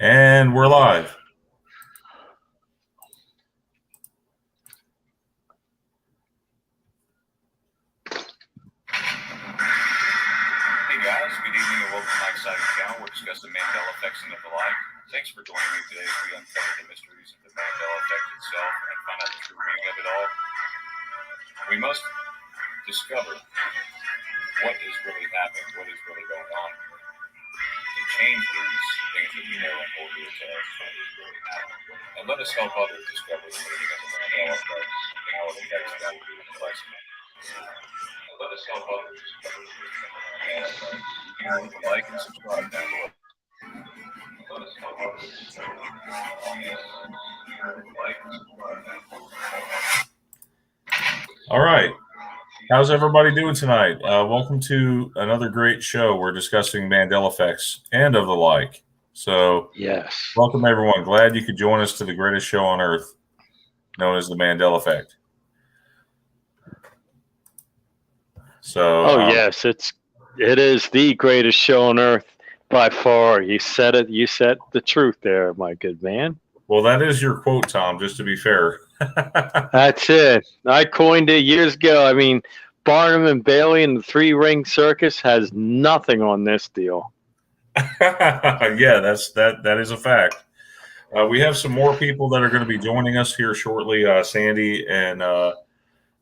And we're live. Hey guys, good evening and welcome to my exciting channel. We're discussing Mandela effects and the like. Thanks for joining me today as we uncover the mysteries of the Mandela effect itself and find out the true meaning of it all. We must discover what is really happening, what is really going on to change these things that we know and hold dear to us. And let us help others discover the meaning of the Mandela effect and how it affects them in the lives. And let us help others discover the meaning of the Mandela effect. Like and subscribe down below. Let us help others discover the meaning of the like and subscribe down below. All right. How's everybody doing tonight? Welcome to another great show. We're discussing Mandela effects and of the like. So, yes, welcome everyone. Glad you could join us to the greatest show on earth, known as the Mandela effect. So, yes, it is the greatest show on earth by far. You said it. You said the truth there, my good man. Well, that is your quote, Tom, just to be fair. That's it. I coined it years ago. I mean, Barnum and Bailey and the Three-Ring Circus has nothing on this deal. Yeah, that is a fact. We have some more people that are going to be joining us here shortly. Sandy and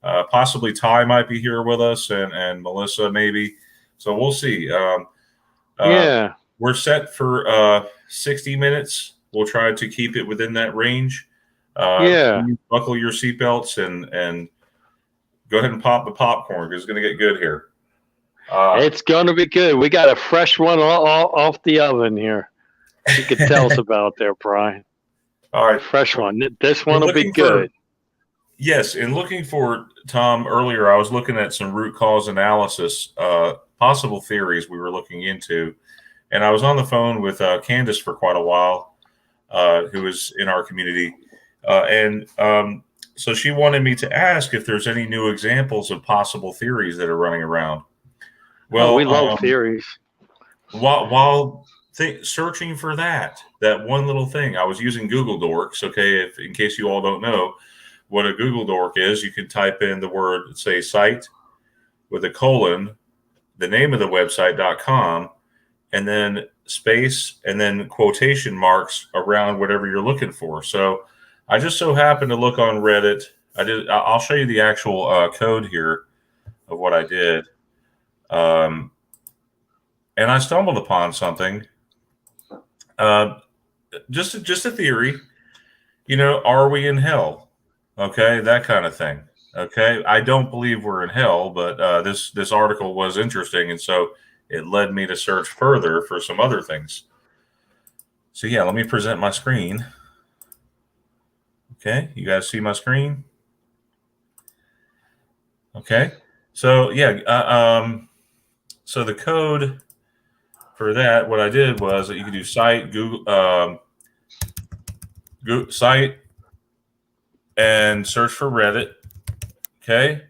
possibly Ty might be here with us, and Melissa maybe. So we'll see. Yeah. We're set for 60 minutes. We'll try to keep it within that range. Please buckle your seatbelts and go ahead and pop the popcorn because it's going to get good here. It's going to be good. We got a fresh one off the oven here. You could tell us about there, Brian. All right. Fresh one. This one will be good. Yes, and looking for, Tom, earlier I was looking at some root cause analysis, possible theories we were looking into, and I was on the phone with Candace for quite a while, who is in our community, so she wanted me to ask if there's any new examples of possible theories that are running around. Well, we love theories. While searching for that one little thing, I was using Google Dorks, okay, in case you all don't know what a Google Dork is, you can type in the word, say, site with a colon, the name of the website.com, and then space, and then quotation marks around whatever you're looking for. So I just so happened to look on Reddit. I'll show you the actual code here of what I did. And I stumbled upon something. Just a theory. You know, are we in hell? Okay, that kind of thing. Okay, I don't believe we're in hell, but this article was interesting, and so it led me to search further for some other things. So yeah, let me present my screen. Okay, you guys see my screen? Okay, so yeah, so the code for that, what I did was that you could do site, Google site, and search for Reddit. Okay.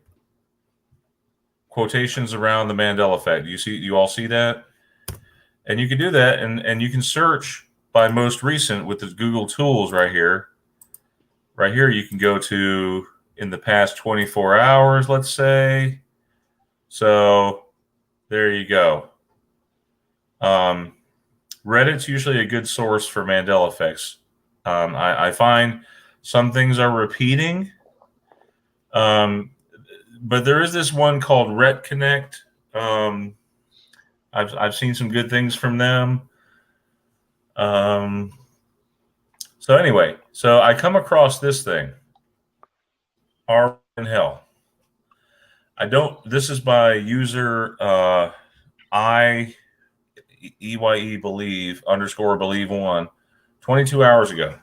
Quotations around the Mandela effect. You all see that? And you can do that, and you can search by most recent with the Google tools right here. Right here, you can go to in the past 24 hours, let's say. So there you go. Reddit's usually a good source for Mandela effects. I find some things are repeating. But there is this one called RetConnect. I've seen some good things from them. So anyway, so I come across this thing. Are we in hell? This is by user EYE believe _believe1 22 hours ago.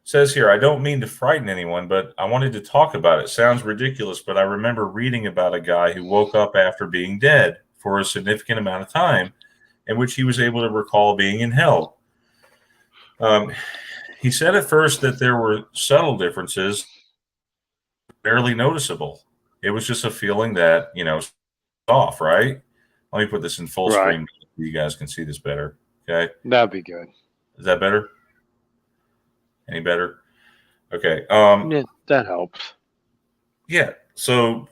Says here, I don't mean to frighten anyone, but I wanted to talk about it. Sounds ridiculous, but I remember reading about a guy who woke up after being dead for a significant amount of time, in which he was able to recall being in hell. He said at first that there were subtle differences, barely noticeable. It was just a feeling that, off, right? Let me put this in full screen so you guys can see this better. Okay. That'd be good. Is that better? Any better? Okay. Yeah, that helps. Yeah. So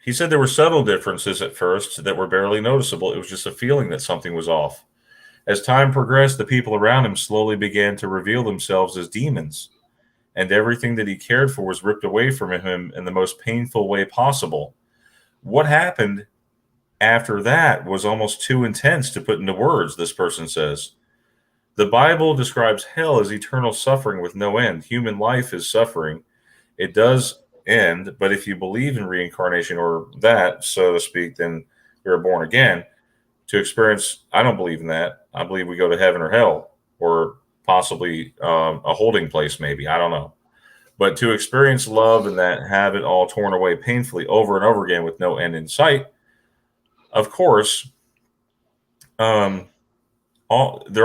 he said there were subtle differences at first that were barely noticeable. It was just a feeling that something was off. As time progressed, the people around him slowly began to reveal themselves as demons, and everything that he cared for was ripped away from him in the most painful way possible. What happened after that was almost too intense to put into words, this person says. The Bible describes hell as eternal suffering with no end. Human life is suffering. It does end, but if you believe in reincarnation or that, so to speak, then you're born again. To experience, I don't believe in that. I believe we go to heaven or hell, or possibly a holding place, maybe. I don't know. But to experience love and that have it all torn away painfully over and over again with no end in sight, of course, there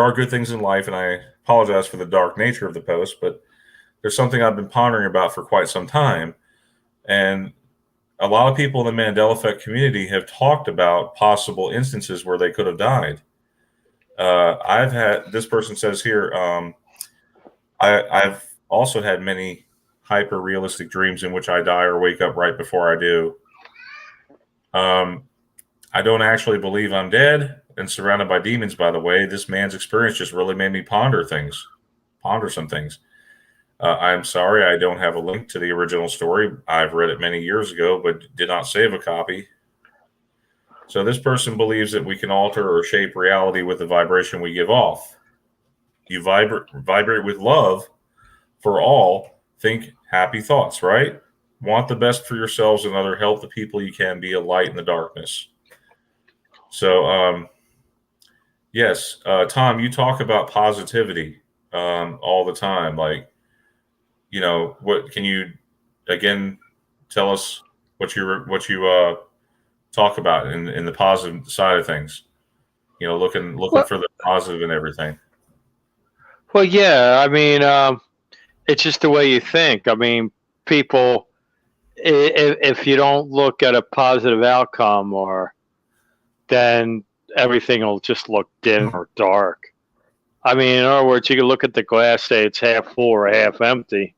are good things in life, and I apologize for the dark nature of the post, but there's something I've been pondering about for quite some time. And a lot of people in the Mandela effect community have talked about possible instances where they could have died. I've had, this person says here, I've also had many hyper realistic dreams in which I die or wake up right before I do. I don't actually believe I'm dead and surrounded by demons, by the way. This man's experience just really made me ponder some things. I'm sorry I don't have a link to the original story. I've read it many years ago, but did not save a copy. So this person believes that we can alter or shape reality with the vibration we give off. You vibrate with love for all. Think happy thoughts, right? Want the best for yourselves and other. Help the people you can. Be a light in the darkness. So, yes, Tom, you talk about positivity all the time. Like, what can you again tell us what you talk about in the positive side of things? Looking Well, for the positive in everything. well, yeah. I mean, it's just the way you think. I mean, people, if you don't look at a positive outcome, or then everything will just look dim or dark. I mean, in other words, you can look at the glass, say it's half full or half empty.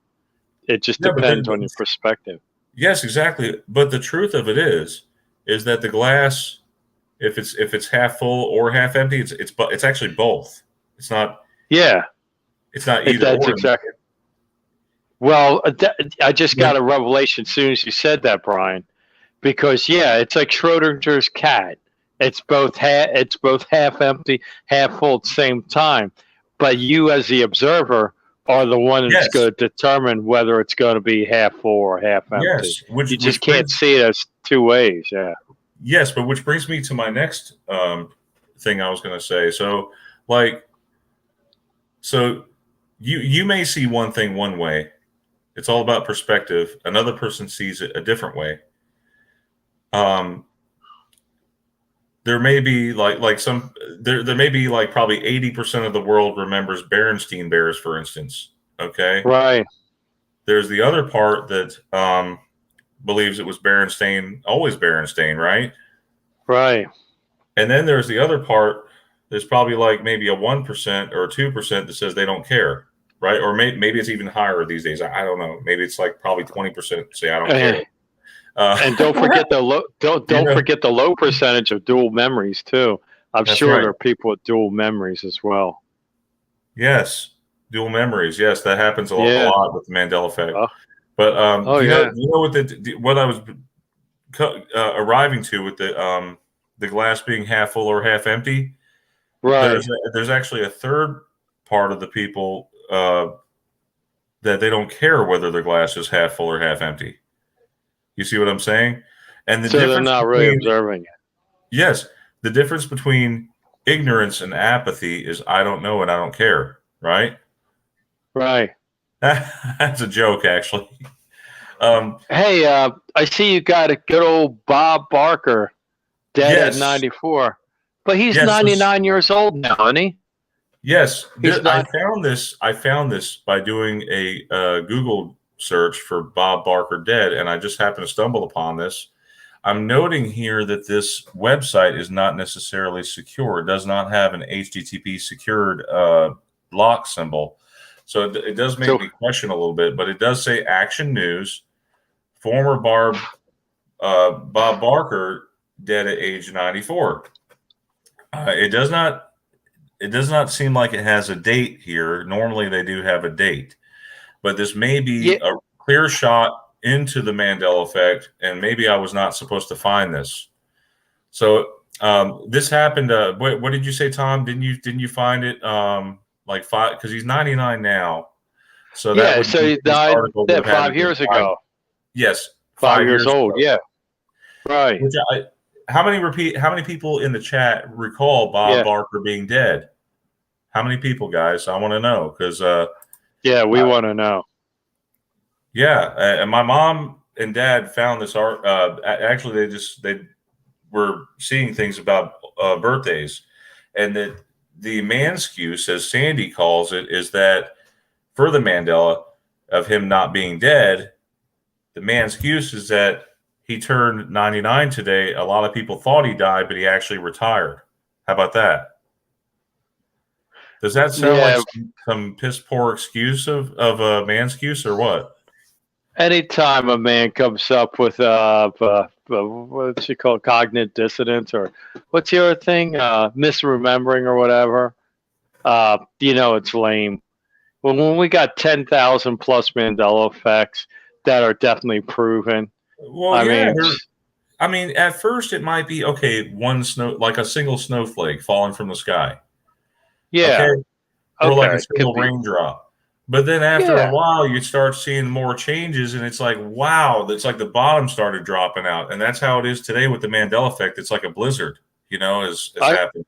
It just Yeah, depends on your perspective. yes, exactly. But the truth of it is that the glass, if it's half full or half empty, it's actually both. It's not. Yeah, It's not either that's or. exactly. Well, I just Yeah. got a revelation as soon as you said that, Brian. Because yeah, it's like Schrodinger's cat. It's both half empty, half full at the same time. But you, as the observer, are the one that's Yes. going to determine whether it's going to be half full or half empty. Yes, You just can't see it as two ways. Yeah. Yes, but which brings me to my next thing I was going to say. So, you may see one thing one way. It's all about perspective. Another person sees it a different way. There may be there may be probably 80% of the world remembers Berenstain Bears, for instance. Okay. Right. There's the other part that believes it was always Berenstain, right? Right. And then there's the other part. There's probably maybe a 1% or 2% that says they don't care, right? Or maybe it's even higher these days. I don't know. Maybe it's probably 20% say I don't care. And don't forget the low. Don't forget the low percentage of dual memories too. I'm sure there are people with dual memories as well. Yes, dual memories. Yes, that happens a lot with the Mandela effect. But you know what I was arriving to with the glass being half full or half empty? Right. There's actually a third part of the people that they don't care whether the glass is half full or half empty. You see what I'm saying? And so they're not really observing it. Yes, the difference between ignorance and apathy is I don't know and I don't care. Right. Right. That's a joke, actually. Hey, I see you got a good old Bob Barker dead at 94, but he's 99 years old now, isn't he? Yes, I found this by doing a Google search for Bob Barker dead, and I just happened to stumble upon this. I'm noting here that this website is not necessarily secure. It does not have an HTTP secured lock symbol. So it does make So- me question a little bit, but it does say Action News, former Bob Barker dead at age 94. It does not seem like it has a date here. Normally they do have a date, but this may be a clear shot into the Mandela effect, and maybe I was not supposed to find this. So this happened. What did you say, Tom? Didn't you find it like 5? Because he's 99 now. So that would so he died 5 years ago. Yes, 5 years old. ago. Yeah, right. How many people in the chat recall Bob Barker being dead? How many people, guys? I want to know because we want to know. Yeah, and my mom and dad found this art. Actually, they were seeing things about birthdays, and that the manscuse, as Sandy calls it, is that for the Mandela of him not being dead, the manscuse is that he turned 99 today. A lot of people thought he died, but he actually retired. How about that? Does that sound like some piss poor excuse of a manscuse or what? Anytime a man comes up with what's you call cognitive dissonance, or what's the other thing, misremembering or whatever, it's lame. When we got 10,000 plus Mandela effects that are definitely proven. Well, I mean, at first it might be okay. Like a single snowflake falling from the sky. Yeah. Okay. Or like a single raindrop. But then after a while, you start seeing more changes, and it's like, wow, it's like the bottom started dropping out. And that's how it is today with the Mandela effect. It's like a blizzard, has happened,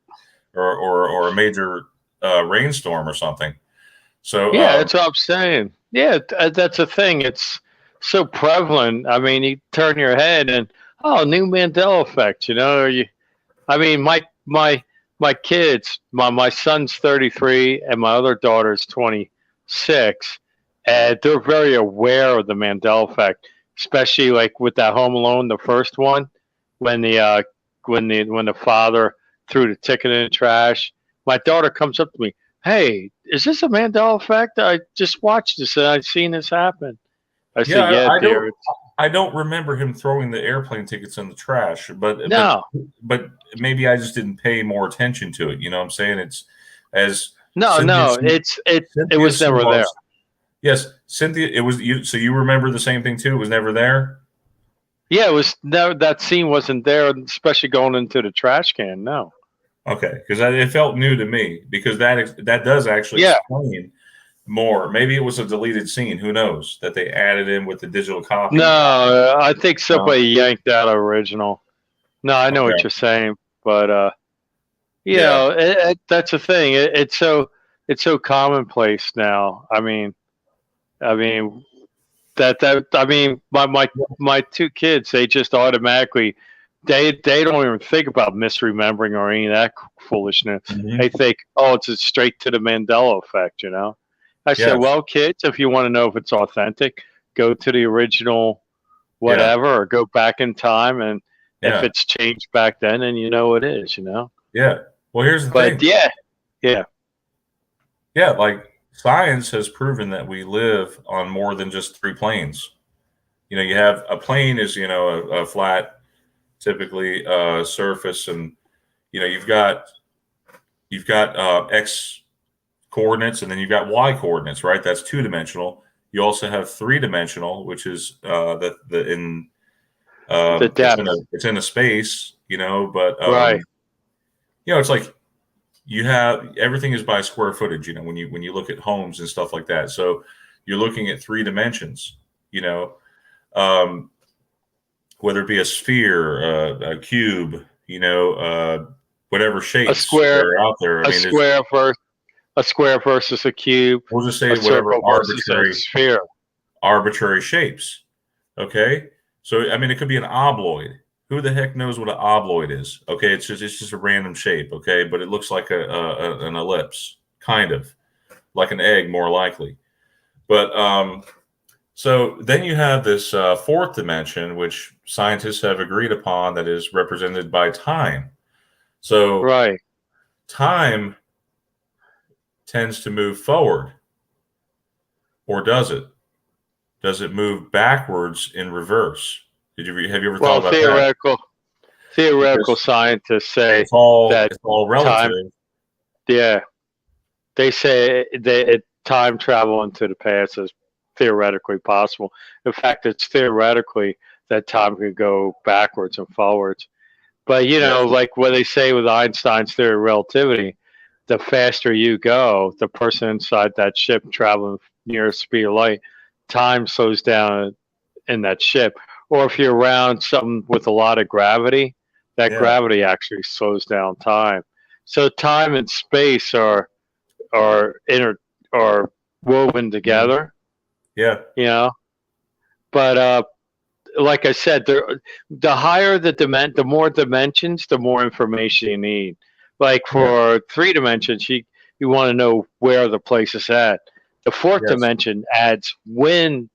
or a major rainstorm or something. So that's what I'm saying. Yeah, that's a thing. It's so prevalent. I mean, you turn your head and new Mandela effect. My kids, my son's 33 and my other daughter's 26, and they're very aware of the Mandela effect, especially like with that Home Alone, the first one, when the father threw the ticket in the trash. My daughter comes up to me, "Hey, is this a Mandela effect? I just watched this and I've seen this happen." I said, "Yeah, dear." I don't remember him throwing the airplane tickets in the trash, but maybe I just didn't pay more attention to it. You know what I'm saying? It's as it was never there. Yes, Cynthia, it was you. So you remember the same thing too? It was never there. Yeah, it was never. That scene wasn't there, especially going into the trash can. No. Okay, because it felt new to me because that does actually explain more. Maybe it was a deleted scene. Who knows that they added in with the digital copy? No, I think somebody yanked that original. No, I know what you're saying, but that's the thing. It's so commonplace now. I mean, my two kids, they just automatically they don't even think about misremembering or any of that foolishness. Mm-hmm. They think, it's straight to the Mandela effect, I said, well, kids, if you want to know if it's authentic, go to the original whatever, or go back in time, and if it's changed back then, then it is, Yeah. Well, here's the thing. Yeah, like science has proven that we live on more than just 3 planes. You have a plane is, a flat, typically surface, and you've got X coordinates, and then you've got Y coordinates, right? That's 2-dimensional. You also have 3-dimensional, which is it's in a space, but right. It's like you have everything is by square footage, when you look at homes and stuff like that. So you're looking at 3 dimensions, whether it be a sphere, a cube, whatever shapes are out there. A square versus a cube. We'll just say whatever arbitrary shapes. Okay. So, it could be an obloid. Who the heck knows what an obloid is? Okay. It's just a random shape. Okay. But it looks like an ellipse, kind of like an egg, more likely. But, so then you have this 4th dimension, which scientists have agreed upon, that is represented by time. So right. Time tends to move forward, or does it? Does it move backwards in reverse? Have you ever thought about that? Theoretical Because scientists say that it's all relative. time, yeah, they say time travel into the past is theoretically possible. In fact, it's theoretically that time could go backwards and forwards. But Yes. like what they say with Einstein's theory of relativity, the faster you go, the person inside that ship traveling near the speed of light, time slows down in that ship. Or if you're around something with a lot of gravity, that Yeah. gravity actually slows down time. So time and space are are woven together, Yeah. But like I said, the higher the more dimensions, the more information you need. Like for 3 dimensions, you want to know where the place is at. The fourth Yes. dimension adds when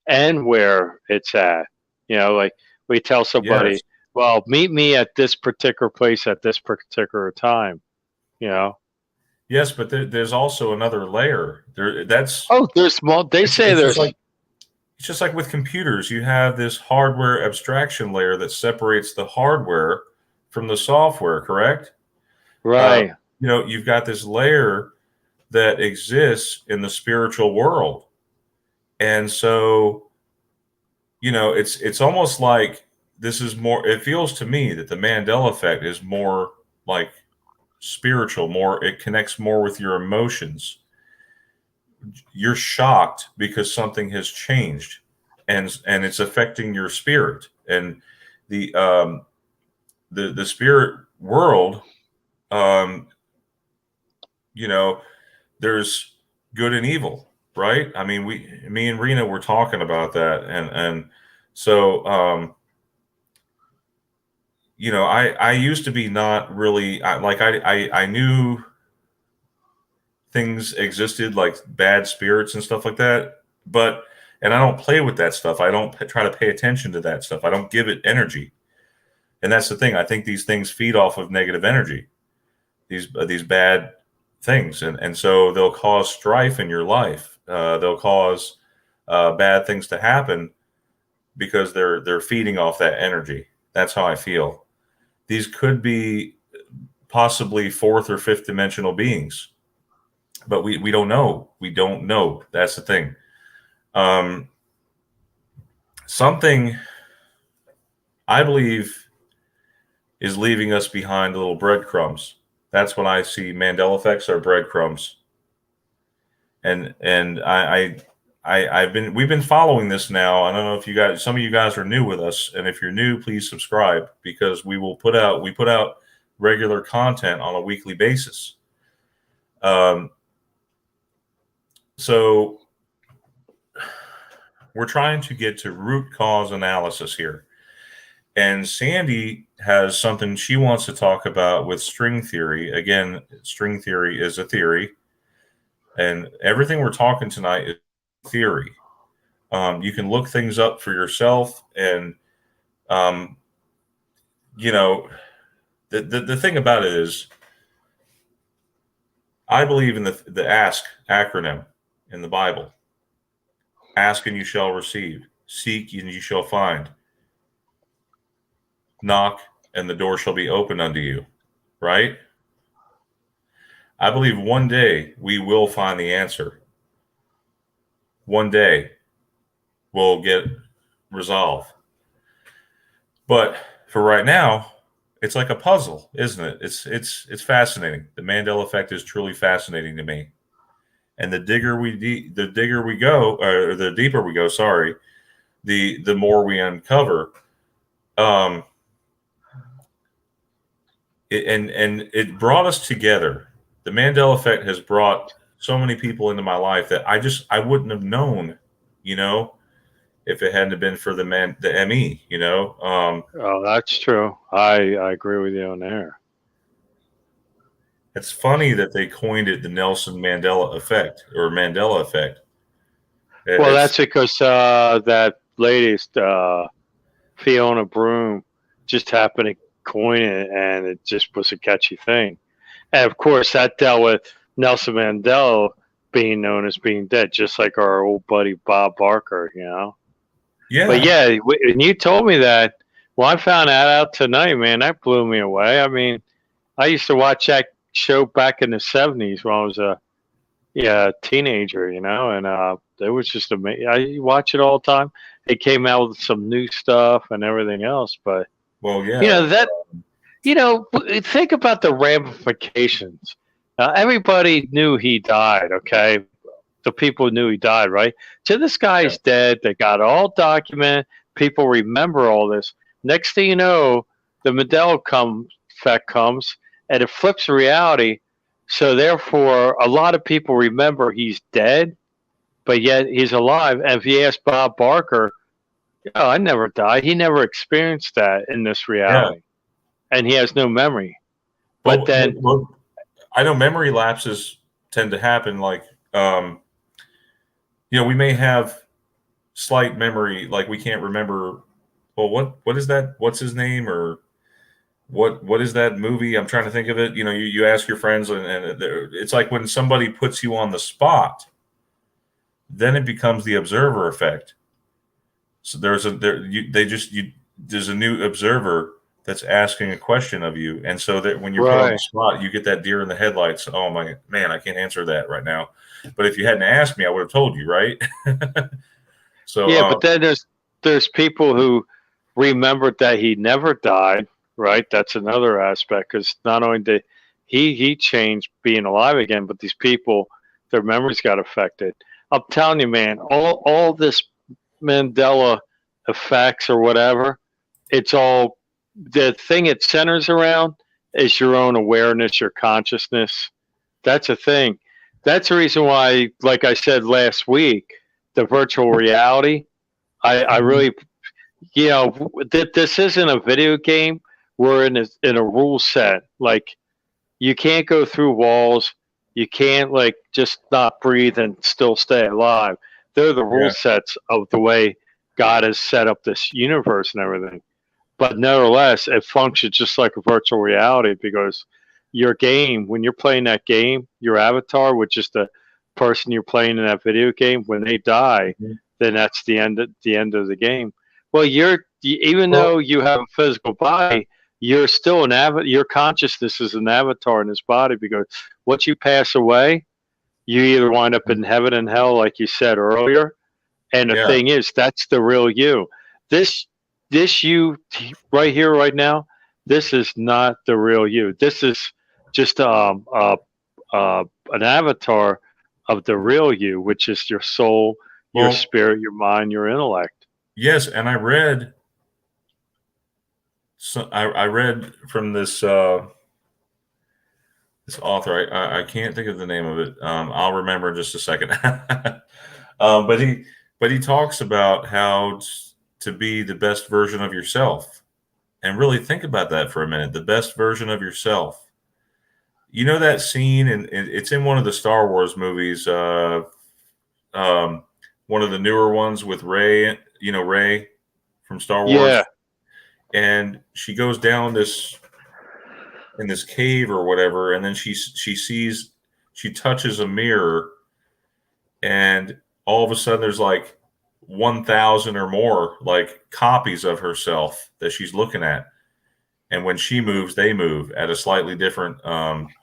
and where it's at. Like we tell somebody, Yes. well, meet me at this particular place at this particular time. Yes, but there's also another layer. There's more. They say it's there's just like with computers. You have this hardware abstraction layer that separates the hardware from the software, correct? right. You've got this layer that exists in the spiritual world. And so, it's almost like this is more, it feels to me that the Mandela effect is more like spiritual, it connects more with your emotions. You're shocked because something has changed, and it's affecting your spirit, and the spirit world, you know there's good and evil, right? I mean, me and Rena were talking about that, and so I used to be not really I knew things existed like bad spirits and stuff like that, and I don't play with that stuff. I don't try to pay attention to that stuff. I don't give it energy, and that's the thing. I think these things feed off of negative energy, these bad things, and so they'll cause strife in your life. They'll cause bad things to happen because they're feeding off that energy. That's how I feel. These could be possibly fourth or fifth dimensional beings, but we don't know. We don't know. That's the thing. Something I believe is leaving us behind little breadcrumbs. That's when I see Mandela effects are breadcrumbs. And we've been following this now. I don't know if some of you guys are new with us, and if you're new, please subscribe, because we put out regular content on a weekly basis. So we're trying to get to root cause analysis here. And Sandy has something she wants to talk about with string theory. Again, string theory is a theory, and everything we're talking tonight is theory. You can look things up for yourself, and the thing about it is, I believe in the ASK acronym in the Bible. Ask and you shall receive. Seek and you shall find. Knock and the door shall be opened unto you. Right? I believe one day we will find the answer. One day we'll get resolved. But for right now, it's like a puzzle, isn't it? It's fascinating. The Mandela effect is truly fascinating to me. And the deeper we go, sorry, the more we uncover. It brought us together. The Mandela effect has brought so many people into my life that I wouldn't have known, if it hadn't been for the ME, Oh, that's true. I agree with you on there. It's funny that they coined it the Nelson Mandela effect, or Mandela effect. Well, that's because that lady, Fiona Broom, just happened to coin it, and it just was a catchy thing. And of course, that dealt with Nelson Mandela being known as being dead, just like our old buddy Bob Barker, you know. Yeah. But yeah, when you told me that, well, I found that out tonight, man. That blew me away. I mean, I used to watch that show back in the '70s when I was a teenager, you know, and it was just amazing. I watch it all the time. It came out with some new stuff and everything else, but Well, yeah. you know that think about the ramifications. Everybody knew he died. Okay, the people knew he died, right? So this guy's dead. They got it all documented. People remember all this. Next thing you know, the Mandela effect comes, and it flips reality. So therefore, a lot of people remember he's dead, but yet he's alive. And if you ask Bob Barker, oh, I never died. He never experienced that in this reality, and he has no memory. But then, I know memory lapses tend to happen. Like, we may have slight memory, like we can't remember. Well, what is that? What's his name? Or what is that movie? I'm trying to think of it. You ask your friends, and it's like when somebody puts you on the spot, then it becomes the observer effect. So there's a new observer that's asking a question of you, and so that when you're put on the spot, you get that deer in the headlights. Oh my man, I can't answer that right now. But if you hadn't asked me, I would have told you, right? So yeah, but then there's people who remembered that he never died, right? That's another aspect, because not only did he changed being alive again, but these people, their memories got affected. I'm telling you, man, all this Mandela effects or whatever, it's all the thing it centers around is your own awareness, your consciousness. That's a thing. That's the reason why, like I said last week, the virtual reality, I really, this isn't a video game. We're in a rule set. Like, you can't go through walls. You can't just not breathe and still stay alive. They're the rule sets of the way God has set up this universe and everything. But nevertheless, it functions just like a virtual reality, because your game, when you're playing that game, your avatar, which is the person you're playing in that video game, when they die, then that's the end of the game. Well, even though you have a physical body, you're still your consciousness is an avatar in this body, because once you pass away, you either wind up in heaven and hell, like you said earlier. And the thing is, that's the real you. This you right here, right now, this is not the real you. This is just an avatar of the real you, which is your soul, your spirit, your mind, your intellect. Yes, and I read. So I read from this this author. I can't think of the name of it. I'll remember in just a second. But he talks about how to be the best version of yourself, and really think about that for a minute. The best version of yourself. You know that scene, and it's in one of the Star Wars movies. One of the newer ones with Rey. Rey from Star Wars. Yeah. And she goes down in this cave or whatever, and then she touches a mirror, and all of a sudden there's like 1,000 or more copies of herself that she's looking at, and when she moves, they move at a slightly different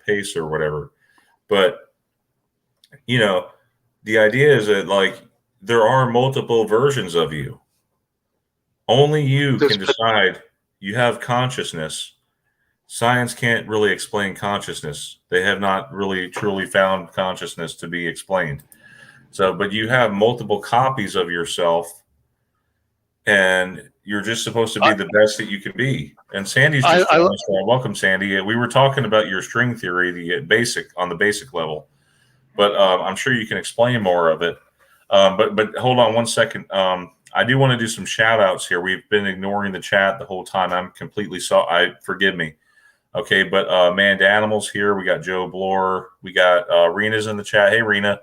pace or whatever. But the idea is that there are multiple versions of you. Only you can decide. You have consciousness. Science can't really explain consciousness. They have not really truly found consciousness to be explained. So, but you have multiple copies of yourself, and you're just supposed to be the best that you can be. And Sandy's just welcome, Sandy. We were talking about your string theory, the basic level, but I'm sure you can explain more of it. But hold on one second. I do want to do some shout outs here. We've been ignoring the chat the whole time. I'm completely forgive me. Okay, but Manned Animals here. We got Joe Bloor. We got Rena's in the chat. Hey, Rena.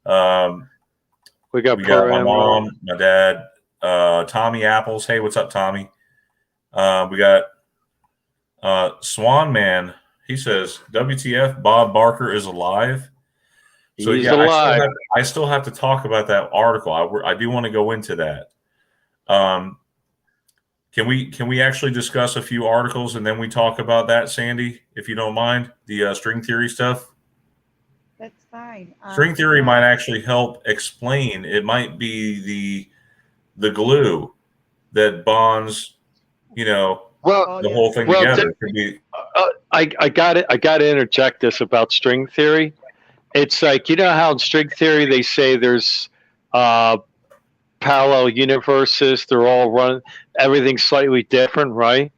We got my mom, my dad, Tommy Apples. Hey, what's up, Tommy? We got Swan Man. He says, WTF, Bob Barker is alive. So He's yeah, alive. I still have to talk about that article. I do want to go into that. Can we actually discuss a few articles and then we talk about that, Sandy, if you don't mind, the string theory stuff? That's fine. String theory might actually help explain. It might be the glue that bonds, Well, the whole thing together. It could be. I got it. I got to interject this about string theory. It's like, how in string theory they say there's parallel universes. They're all running. Everything's slightly different, right?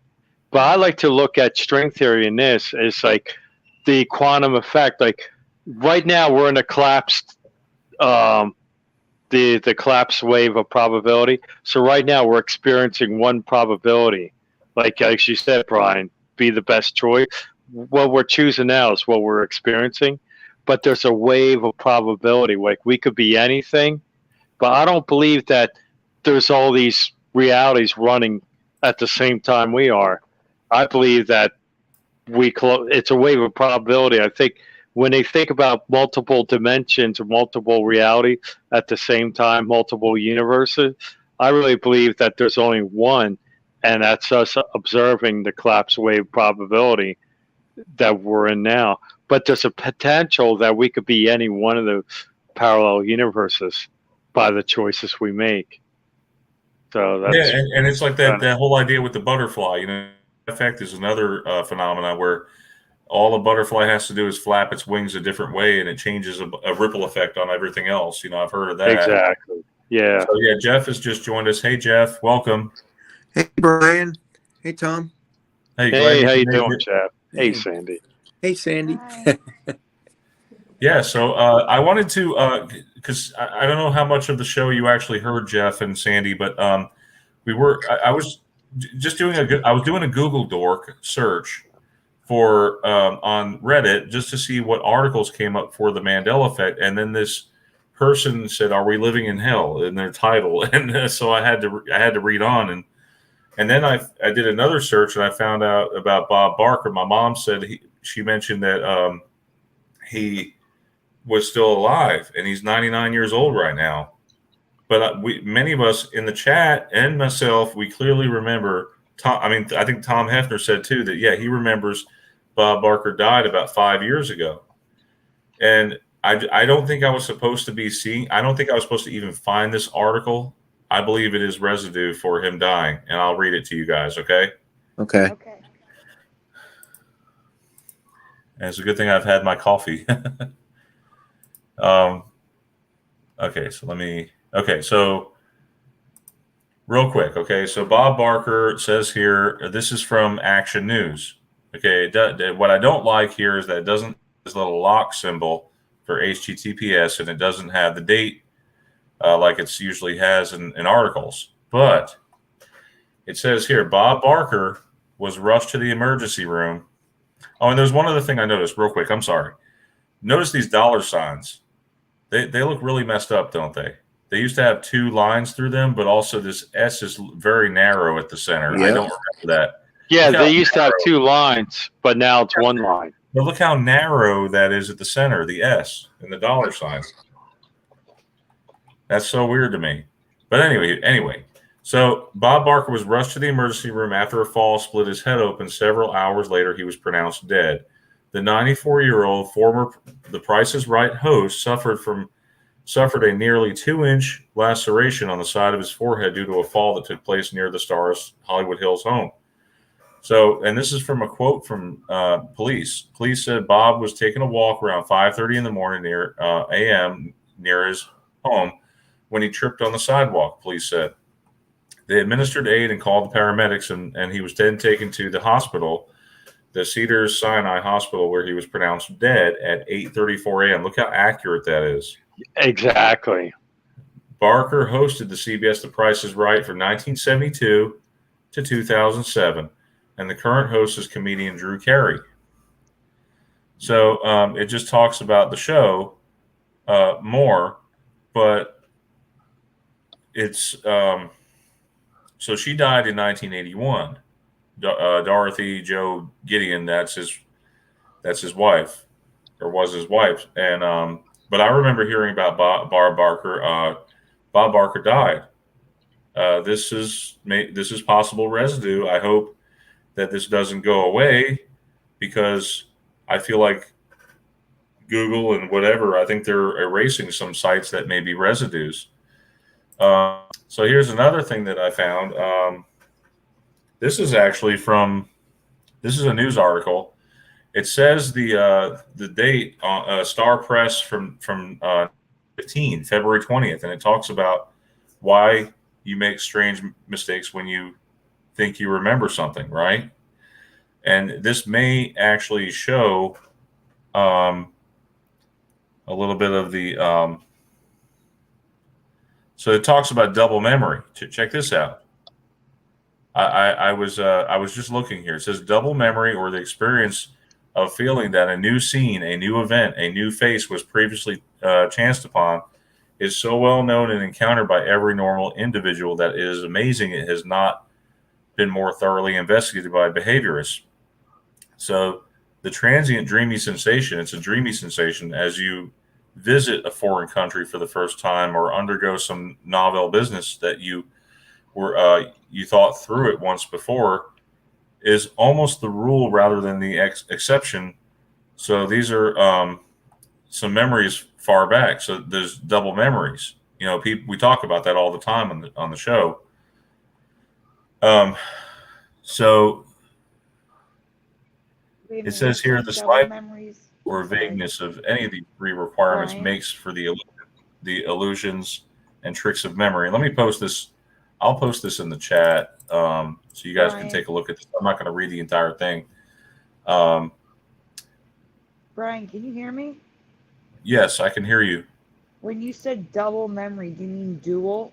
But I like to look at string theory in this as like the quantum effect. Like right now we're in a collapsed, the collapse wave of probability. So right now we're experiencing one probability. Like as you said, Brian, be the best choice. What we're choosing now is what we're experiencing. But there's a wave of probability. Like we could be anything. But I don't believe that there's all these realities running at the same time we are. I believe that it's a wave of probability. I think when they think about multiple dimensions or multiple reality at the same time, multiple universes, I really believe that there's only one, and that's us observing the collapse wave probability that we're in now. But there's a potential that we could be any one of the parallel universes by the choices we make. So that's, and it's like that whole idea with the butterfly, effect is another phenomena where all a butterfly has to do is flap its wings a different way and it changes a ripple effect on everything else. I've heard of that. Exactly. Yeah. So yeah, Jeff has just joined us. Hey, Jeff, welcome. Hey, Brian. Hey, Tom. Hey, how you doing, Jeff? Hey, Sandy. Hey, Sandy. Yeah, so I wanted to, because I don't know how much of the show you actually heard, Jeff and Sandy, but I was just doing a Google Dork search for on Reddit just to see what articles came up for the Mandela effect, and then this person said, "Are we living in hell?" in their title, and so I had to read on, and then I did another search and I found out about Bob Barker. My mom said she mentioned that he was still alive, and he's 99 years old right now. But many of us in the chat and myself, we clearly remember Tom. I mean, I think Tom Hefner said too that he remembers Bob Barker died about 5 years ago, and I don't think I was supposed to be seeing. I don't think I was supposed to even find this article. I believe it is residue for him dying, and I'll read it to you guys. Okay. Okay. And it's a good thing I've had my coffee. Okay, so real quick. Okay, so Bob Barker says here, this is from Action News. Okay, what I don't like here is that it doesn't this little lock symbol for HTTPS, and it doesn't have the date like it's usually has in articles. But it says here, Bob Barker was rushed to the emergency room. Oh, and there's one other thing I noticed real quick. I'm sorry. Notice these dollar signs. They look really messed up, don't they? They used to have two lines through them, but also this S is very narrow at the center. Yeah. I don't remember that. Yeah, they used to have two lines, but now it's one line. But look how narrow that is at the center, the S and the dollar sign. That's so weird to me. But anyway, so Bob Barker was rushed to the emergency room after a fall split his head open. Several hours later, he was pronounced dead. The 94-year-old former The Price is Right host suffered a nearly 2-inch laceration on the side of his forehead due to a fall that took place near the star's Hollywood Hills home. So, and this is from a quote from police. Police said Bob was taking a walk around 5:30 in the morning a.m. near his home when he tripped on the sidewalk, police said. They administered aid and called the paramedics, and he was then taken to the hospital, the Cedars-Sinai Hospital, where he was pronounced dead at 8:34 a.m. Look how accurate that is. Exactly. Barker hosted the CBS The Price is Right from 1972 to 2007, and the current host is comedian Drew Carey. So it just talks about the show more, but it's so she died in 1981. Dorothy Joe Gideon, that's his That's his wife, or was his wife. And but I remember hearing about Bob Barker. Bob Barker died. This is possible residue. I hope that this doesn't go away, because I feel like Google and whatever, I think they're erasing some sites that may be residues. So here's another thing that I found. This is actually this is a news article. It says the date on Star Press from 15 February 20th, and it talks about why you make strange mistakes when you think you remember something, right? And this may actually show a little bit of the. So it talks about double memory. Check this out. I was just looking here. It says double memory, or the experience of feeling that a new scene, a new event, a new face was previously chanced upon, is so well known and encountered by every normal individual that it is amazing it has not been more thoroughly investigated by behaviorists. So the transient dreamy sensation, it's a dreamy sensation as you visit a foreign country for the first time, or undergo some novel business that you thought through it once before, is almost the rule rather than the exception. So these are some memories far back. So there's double memories. We talk about that all the time on the show. So it says here the slight or vagueness of any of the three requirements makes for the illusions and tricks of memory. Let me post this. I'll post this in the chat so you guys can take a look at this. I'm not going to read the entire thing. Brian, can you hear me? Yes, I can hear you. When you said double memory, do you mean dual?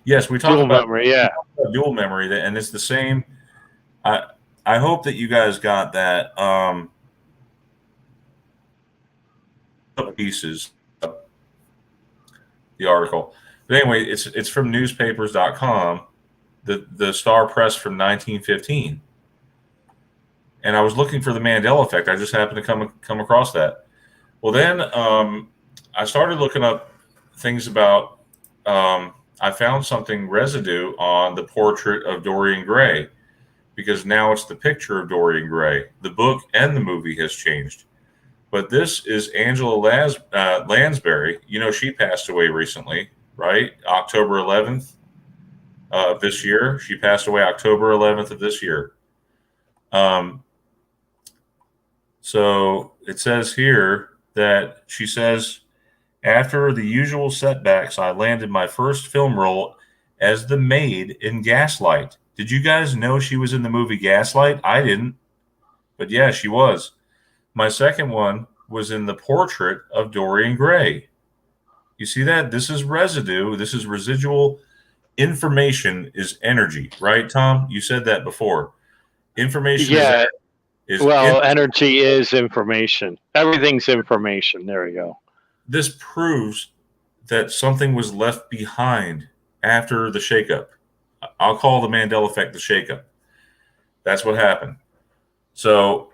Yes, we talk Dual about memory, yeah. dual memory, and it's the same. I hope that you guys got that pieces of the article. But anyway, it's from newspapers.com, the Star Press from 1915. And I was looking for the Mandela effect. I just happened to come across that. Well, then I started looking up things about. I found something residue on the portrait of Dorian Gray, because now it's the picture of Dorian Gray. The book and the movie has changed. But this is Angela Lansbury. She passed away recently, right? October 11th of this year. She passed away October 11th of this year. So it says here that she says, after the usual setbacks, I landed my first film role as the maid in Gaslight. Did you guys know she was in the movie Gaslight? I didn't. But yeah, she was. My second one was in the portrait of Dorian Gray. You see that? This is residue. This is residual. Information is energy, right, Tom? You said that before. Information energy is information. Everything's information. There we go. This proves that something was left behind after the shakeup. I'll call the Mandela effect the shakeup. That's what happened. So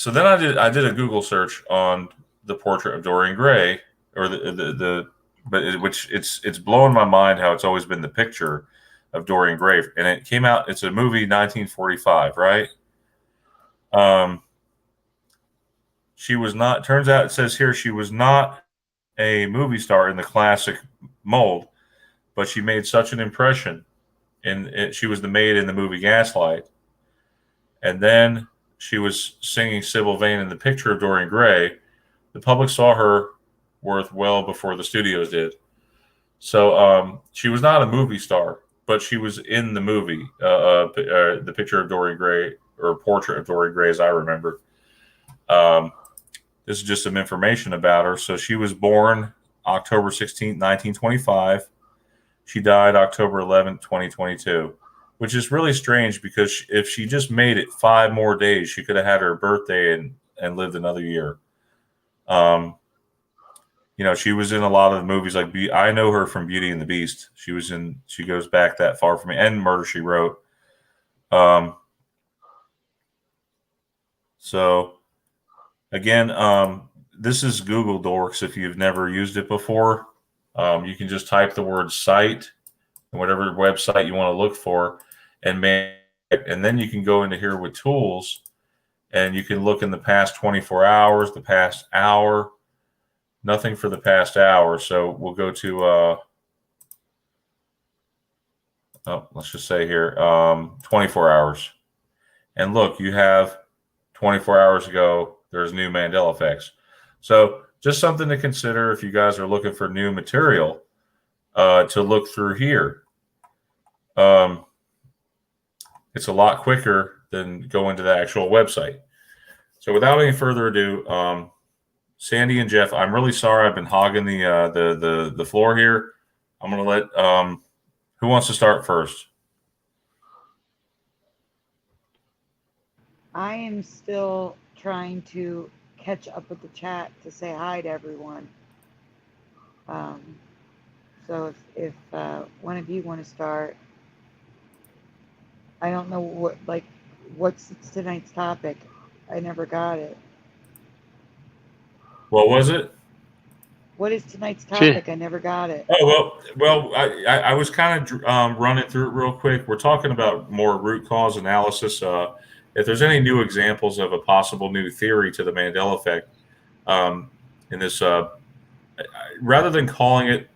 then I did a Google search on the portrait of Dorian Gray, or it's blowing my mind how it's always been the picture of Dorian Gray, and it came out. It's a movie, 1945, right? She was not. Turns out it says here she was not a movie star in the classic mold, but she made such an impression. She was the maid in the movie Gaslight, and then she was singing Sybil Vane in the picture of Dorian Gray. The public saw her worth well before the studios did. So she was not a movie star, but she was in the movie, the picture of Dorian Gray, or portrait of Dorian Gray, as I remember. This is just some information about her. So she was born October 16th, 1925. She died October 11th, 2022, which is really strange, because if she just made it 5 more days, she could have had her birthday and lived another year. She was in a lot of the movies. Like I know her from Beauty and the Beast. She goes back that far for me, and Murder, She Wrote. So again, this is Google Dorks. If you've never used it before, you can just type the word site and whatever website you want to look for, and then you can go into here with tools, and you can look in the past 24 hours, the past hour. Nothing for the past hour. So we'll go to let's just say here 24 hours, and look, you have 24 hours ago there's new Mandela effects. So just something to consider if you guys are looking for new material to look through here. It's a lot quicker than going to the actual website. So without any further ado, Sandy and Jeff, I'm really sorry I've been hogging the floor here. I'm going to let who wants to start first? I am still trying to catch up with the chat to say hi to everyone. So if one of you want to start, I don't know what's tonight's topic. I never got it. What was it? What is tonight's topic? I never got it. Oh, well, I was kind of running through it real quick. We're talking about more root cause analysis. If there's any new examples of a possible new theory to the Mandela effect in this, rather than calling it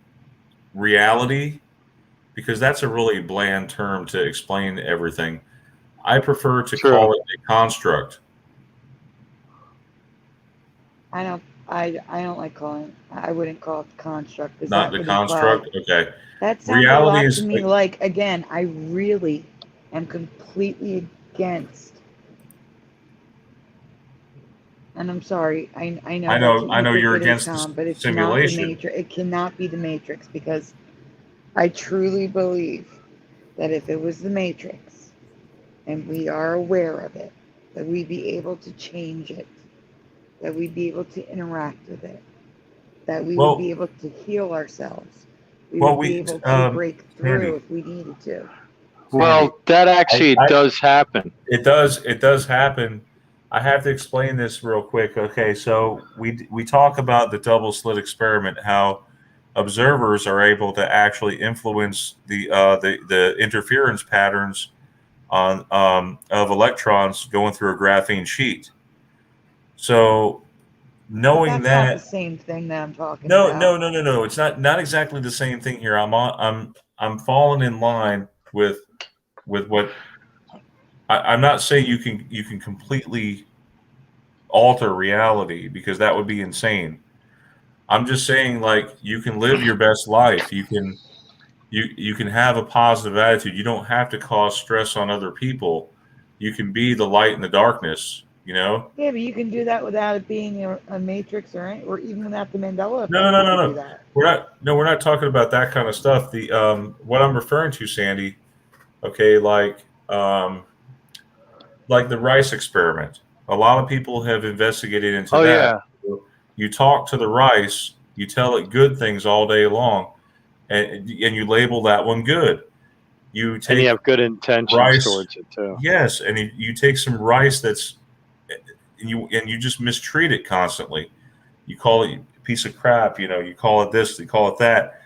reality, because that's a really bland term to explain everything, I prefer to call it a construct. I don't like calling. I wouldn't call it the construct. Not the construct. Okay. That sounds reality a lot to me like, again, I really am completely against. And I'm sorry. I know you're against Tom, but it's simulation. Not the Matrix. It cannot be the Matrix, because I truly believe that if it was the Matrix and we are aware of it, that we'd be able to change it, that we'd be able to interact with it, that we would be able to heal ourselves. We would be able to break through Sandy, if we needed to. Well, that actually does happen. It does happen. I have to explain this real quick. Okay, so we talk about the double slit experiment, how observers are able to actually influence the interference patterns on of electrons going through a graphene sheet. So knowing that's not the same thing that I'm talking about. No. It's not exactly the same thing here. I'm falling in line with what I'm not saying you can completely alter reality, because that would be insane. I'm just saying, like, you can live your best life. You can have a positive attitude. You don't have to cause stress on other people. You can be the light in the darkness, you know? Yeah, but you can do that without it being a matrix or even without the Mandela effect. No. We're not talking about that kind of stuff. The what I'm referring to, Sandy, okay, like the rice experiment. A lot of people have investigated into that. Yeah. You talk to the rice, you tell it good things all day long, and you label that one good. You have good intentions rice, towards it too. Yes, and you take some rice that's and you just mistreat it constantly. You call it a piece of crap, you call it this, you call it that.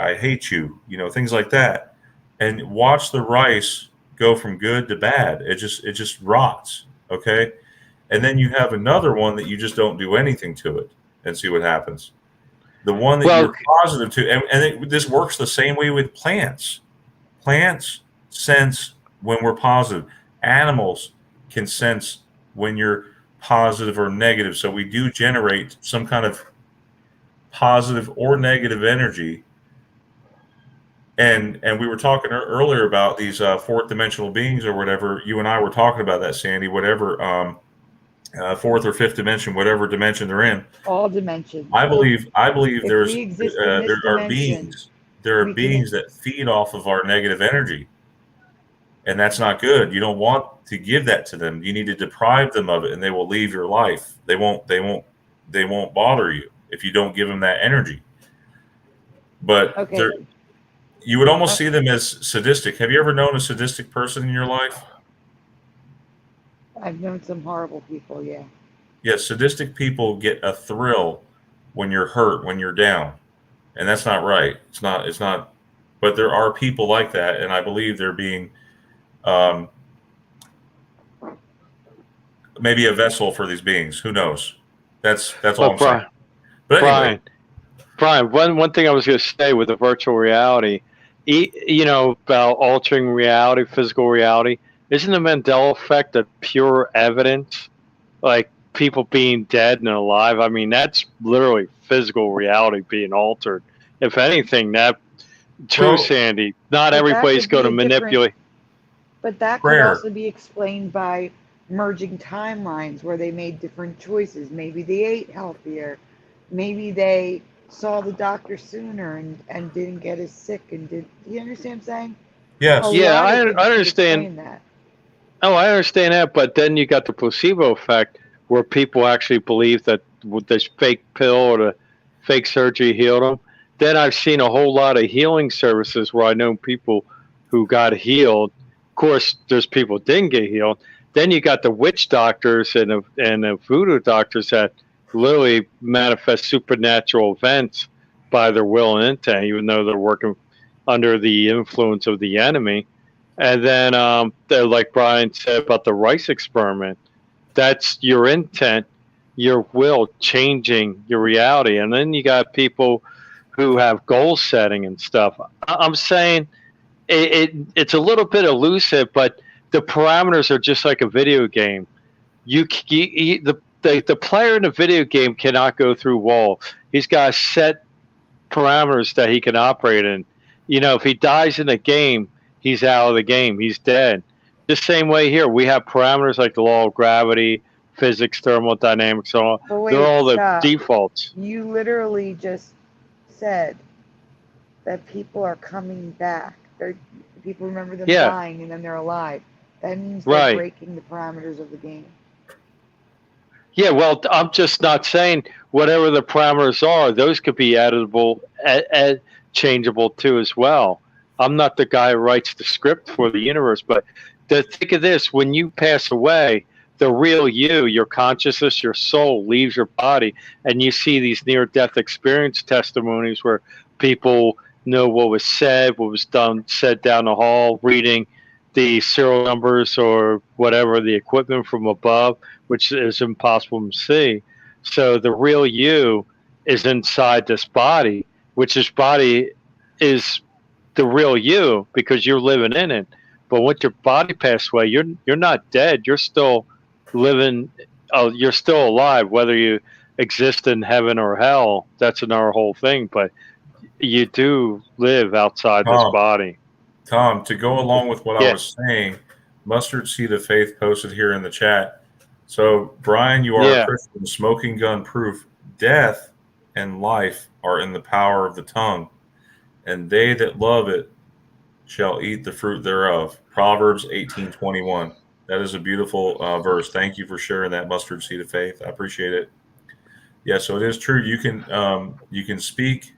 I hate you, things like that. And watch the rice go from good to bad. It just rots. Okay. And then you have another one that you just don't do anything to it and see what happens. The one that you're positive to, and this works the same way with plants. Plants sense when we're positive. Animals can sense when you're positive or negative. So we do generate some kind of positive or negative energy. And we were talking earlier about these fourth dimensional beings or whatever. You and I were talking about that, Sandy, whatever fourth or fifth dimension, whatever dimension they're in. All dimensions. I believe there are beings that feed off of our negative energy. And that's not good. You don't want to give that to them. You need to deprive them of it, and they will leave your life. They won't bother you if you don't give them that energy. But you would almost see them as sadistic. Have you ever known a sadistic person in your life? I've known some horrible people, yeah. Yeah, sadistic people get a thrill when you're hurt, when you're down. And that's not right. It's not, but there are people like that, and I believe they're being um, maybe a vessel for these beings. Who knows? That's all I'm saying. But anyway, Brian, one thing I was going to say with the virtual reality, about altering reality, physical reality, isn't the Mandela effect a pure evidence? Like people being dead and alive. I mean, that's literally physical reality being altered. If anything, true, Sandy. Not everybody's going to manipulate. But that could also be explained by merging timelines where they made different choices. Maybe they ate healthier. Maybe they saw the doctor sooner and didn't get as sick and did. You understand what I'm saying? Yes. Yeah, I understand that. Oh, I understand that, but then you got the placebo effect where people actually believe that with this fake pill or the fake surgery healed them. Then I've seen a whole lot of healing services where I know people who got healed. Of course, there's people who didn't get healed. Then you got the witch doctors and the voodoo doctors that literally manifest supernatural events by their will and intent, even though they're working under the influence of the enemy. And then, like Brian said about the rice experiment, that's your intent, your will changing your reality. And then you got people who have goal setting and stuff. I'm saying it's a little bit elusive, but the parameters are just like a video game. The player in a video game cannot go through walls. He's got set parameters that he can operate in. If he dies in a game, he's out of the game. He's dead. The same way here, we have parameters like the law of gravity, physics, thermodynamics, so on. They're all the defaults. You literally just said that people are coming back. People remember them dying and then they're alive. That means they're breaking the parameters of the game. Yeah, well, I'm just not saying whatever the parameters are, those could be editable, changeable too as well. I'm not the guy who writes the script for the universe, but think of this: when you pass away, the real you, your consciousness, your soul leaves your body, and you see these near-death experience testimonies where people know what was said, what was done, said down the hall, reading the serial numbers or whatever, the equipment from above, which is impossible to see. So the real you is inside this body, which this body is the real you because you're living in it. But once your body passes away, you're not dead. You're still living. You're still alive, whether you exist in heaven or hell. That's another whole thing. But you do live outside this body. Tom, to go along with what I was saying, Mustard Seed of Faith posted here in the chat. So, Brian, you are a Christian, smoking gun proof. Death and life are in the power of the tongue, and they that love it shall eat the fruit thereof. Proverbs 18:21. That is a beautiful verse. Thank you for sharing that, Mustard Seed of Faith. I appreciate it. Yeah, so it is true. You can speak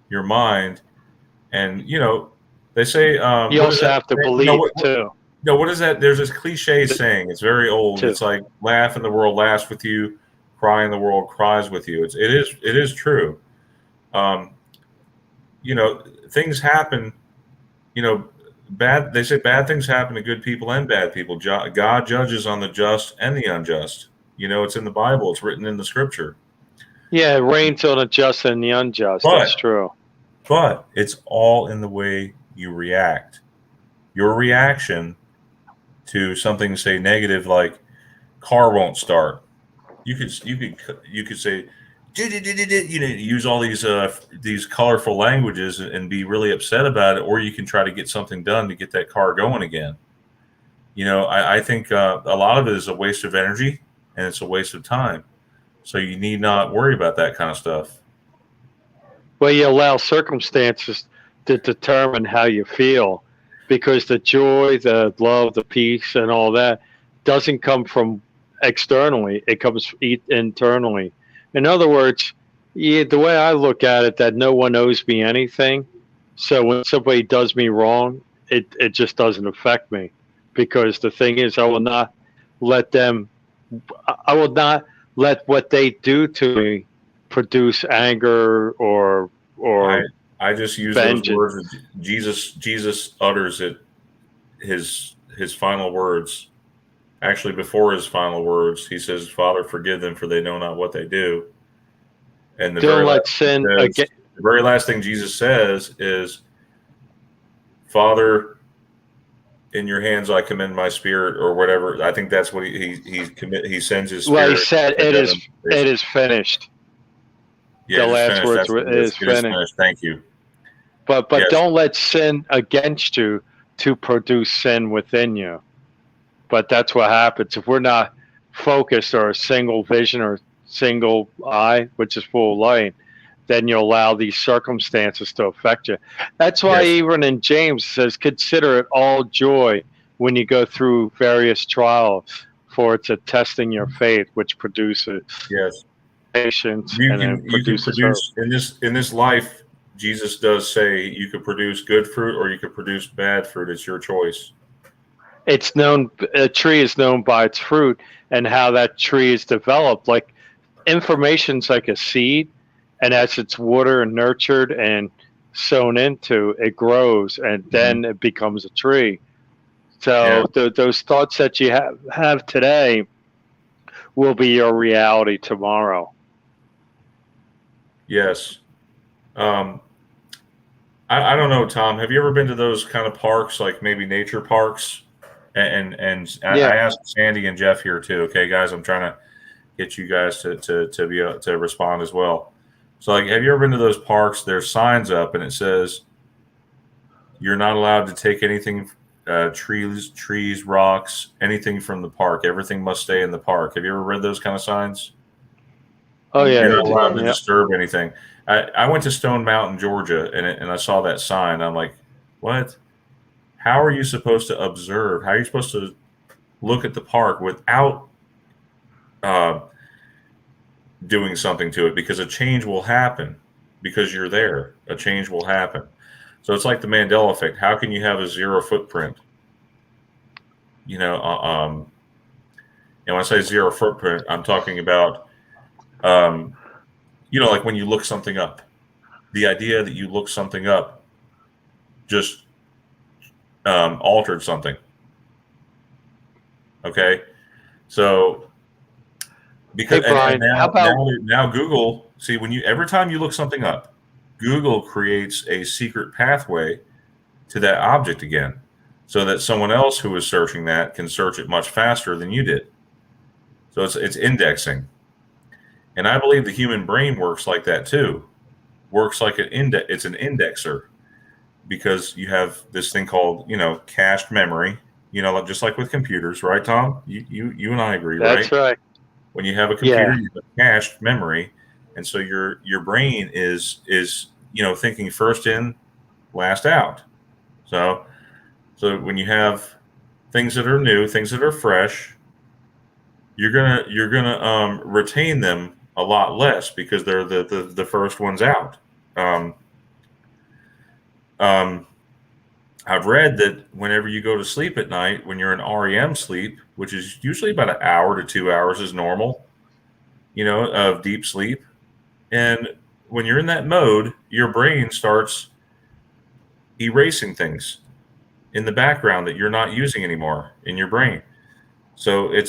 your mind, and they say you also have to believe too. No, what is that? There's this cliche saying. It's very old. It's like laugh and the world laughs with you, cry and the world cries with you. It is true. Things happen. They say bad things happen to good people and bad people. God judges on the just and the unjust. It's in the Bible. It's written in the Scripture. Yeah, it rains on the just and the unjust. That's true. But it's all in the way you react. Your reaction to something, say, negative, like car won't start. You could say, use all these colorful languages and be really upset about it, or you can try to get something done to get that car going again. I think a lot of it is a waste of energy and it's a waste of time. So you need not worry about that kind of stuff. Well, you allow circumstances to determine how you feel, because the joy, the love, the peace, and all that doesn't come from externally. It comes internally. In other words, the way I look at it, that no one owes me anything. So when somebody does me wrong, it just doesn't affect me, because the thing is, I will not let them. I will not let what they do to me produce anger or I just use vengeance. those words. Jesus utters it. His final words. Actually, before his final words, he says, "Father, forgive them, for they know not what they do." And the Don't let sin again. The very last thing Jesus says is, "Father, in your hands I commend my spirit," or whatever. I think that's what he sends his spirit. Well, he said, "It is finished." Yeah, the last finished. words were, it is finished. Thank you. But yes. Don't let sin against you to produce sin within you. But that's what happens if we're not focused or a single vision or single eye, which is full of light. Then you allow these circumstances to affect you. That's why even in James it says, "Consider it all joy when you go through various trials, for it's a testing your faith, which produces patience you and can then produces produce in this life." Jesus does say you could produce good fruit or you could produce bad fruit. It's your choice. It's known. A tree is known by its fruit, and how that tree is developed. Like information's like a seed, and as it's watered and nurtured and sown into, it grows, and then it becomes a tree. So those thoughts that you have today will be your reality tomorrow. Yes. I don't know, Tom. Have you ever been to those kind of parks, like maybe nature parks? And I asked Sandy and Jeff here too. Okay, guys, I'm trying to get you guys to be able to respond as well. So, like, have you ever been to those parks? There's signs up, and it says you're not allowed to take anything, trees, rocks, anything from the park. Everything must stay in the park. Have you ever read those kind of signs? Oh yeah, you're not allowed to disturb anything. I went to Stone Mountain, Georgia, and I saw that sign. I'm like, what? How are you supposed to observe? How are you supposed to look at the park without doing something to it? Because a change will happen because you're there. A change will happen. So it's like the Mandela effect. How can you have a zero footprint? And when I say zero footprint, I'm talking about, like when you look something up. The idea that you look something up just altered something. Okay, so because Brian, now Google, see, every time you look something up, Google creates a secret pathway to that object again, so that someone else who is searching that can search it much faster than you did. So it's indexing, and I believe the human brain works like that too. Works like it's an indexer, because you have this thing called, cached memory, just like with computers, right, Tom? You and I agree, right? That's right. When you have a computer, you have cached memory, and so your brain is thinking first in, last out. So when you have things that are new, things that are fresh, you're gonna retain them a lot less because they're the first ones out. I've read that whenever you go to sleep at night, when you're in REM sleep, which is usually about an hour to 2 hours is normal, of deep sleep. And when you're in that mode, your brain starts erasing things in the background that you're not using anymore in your brain. So it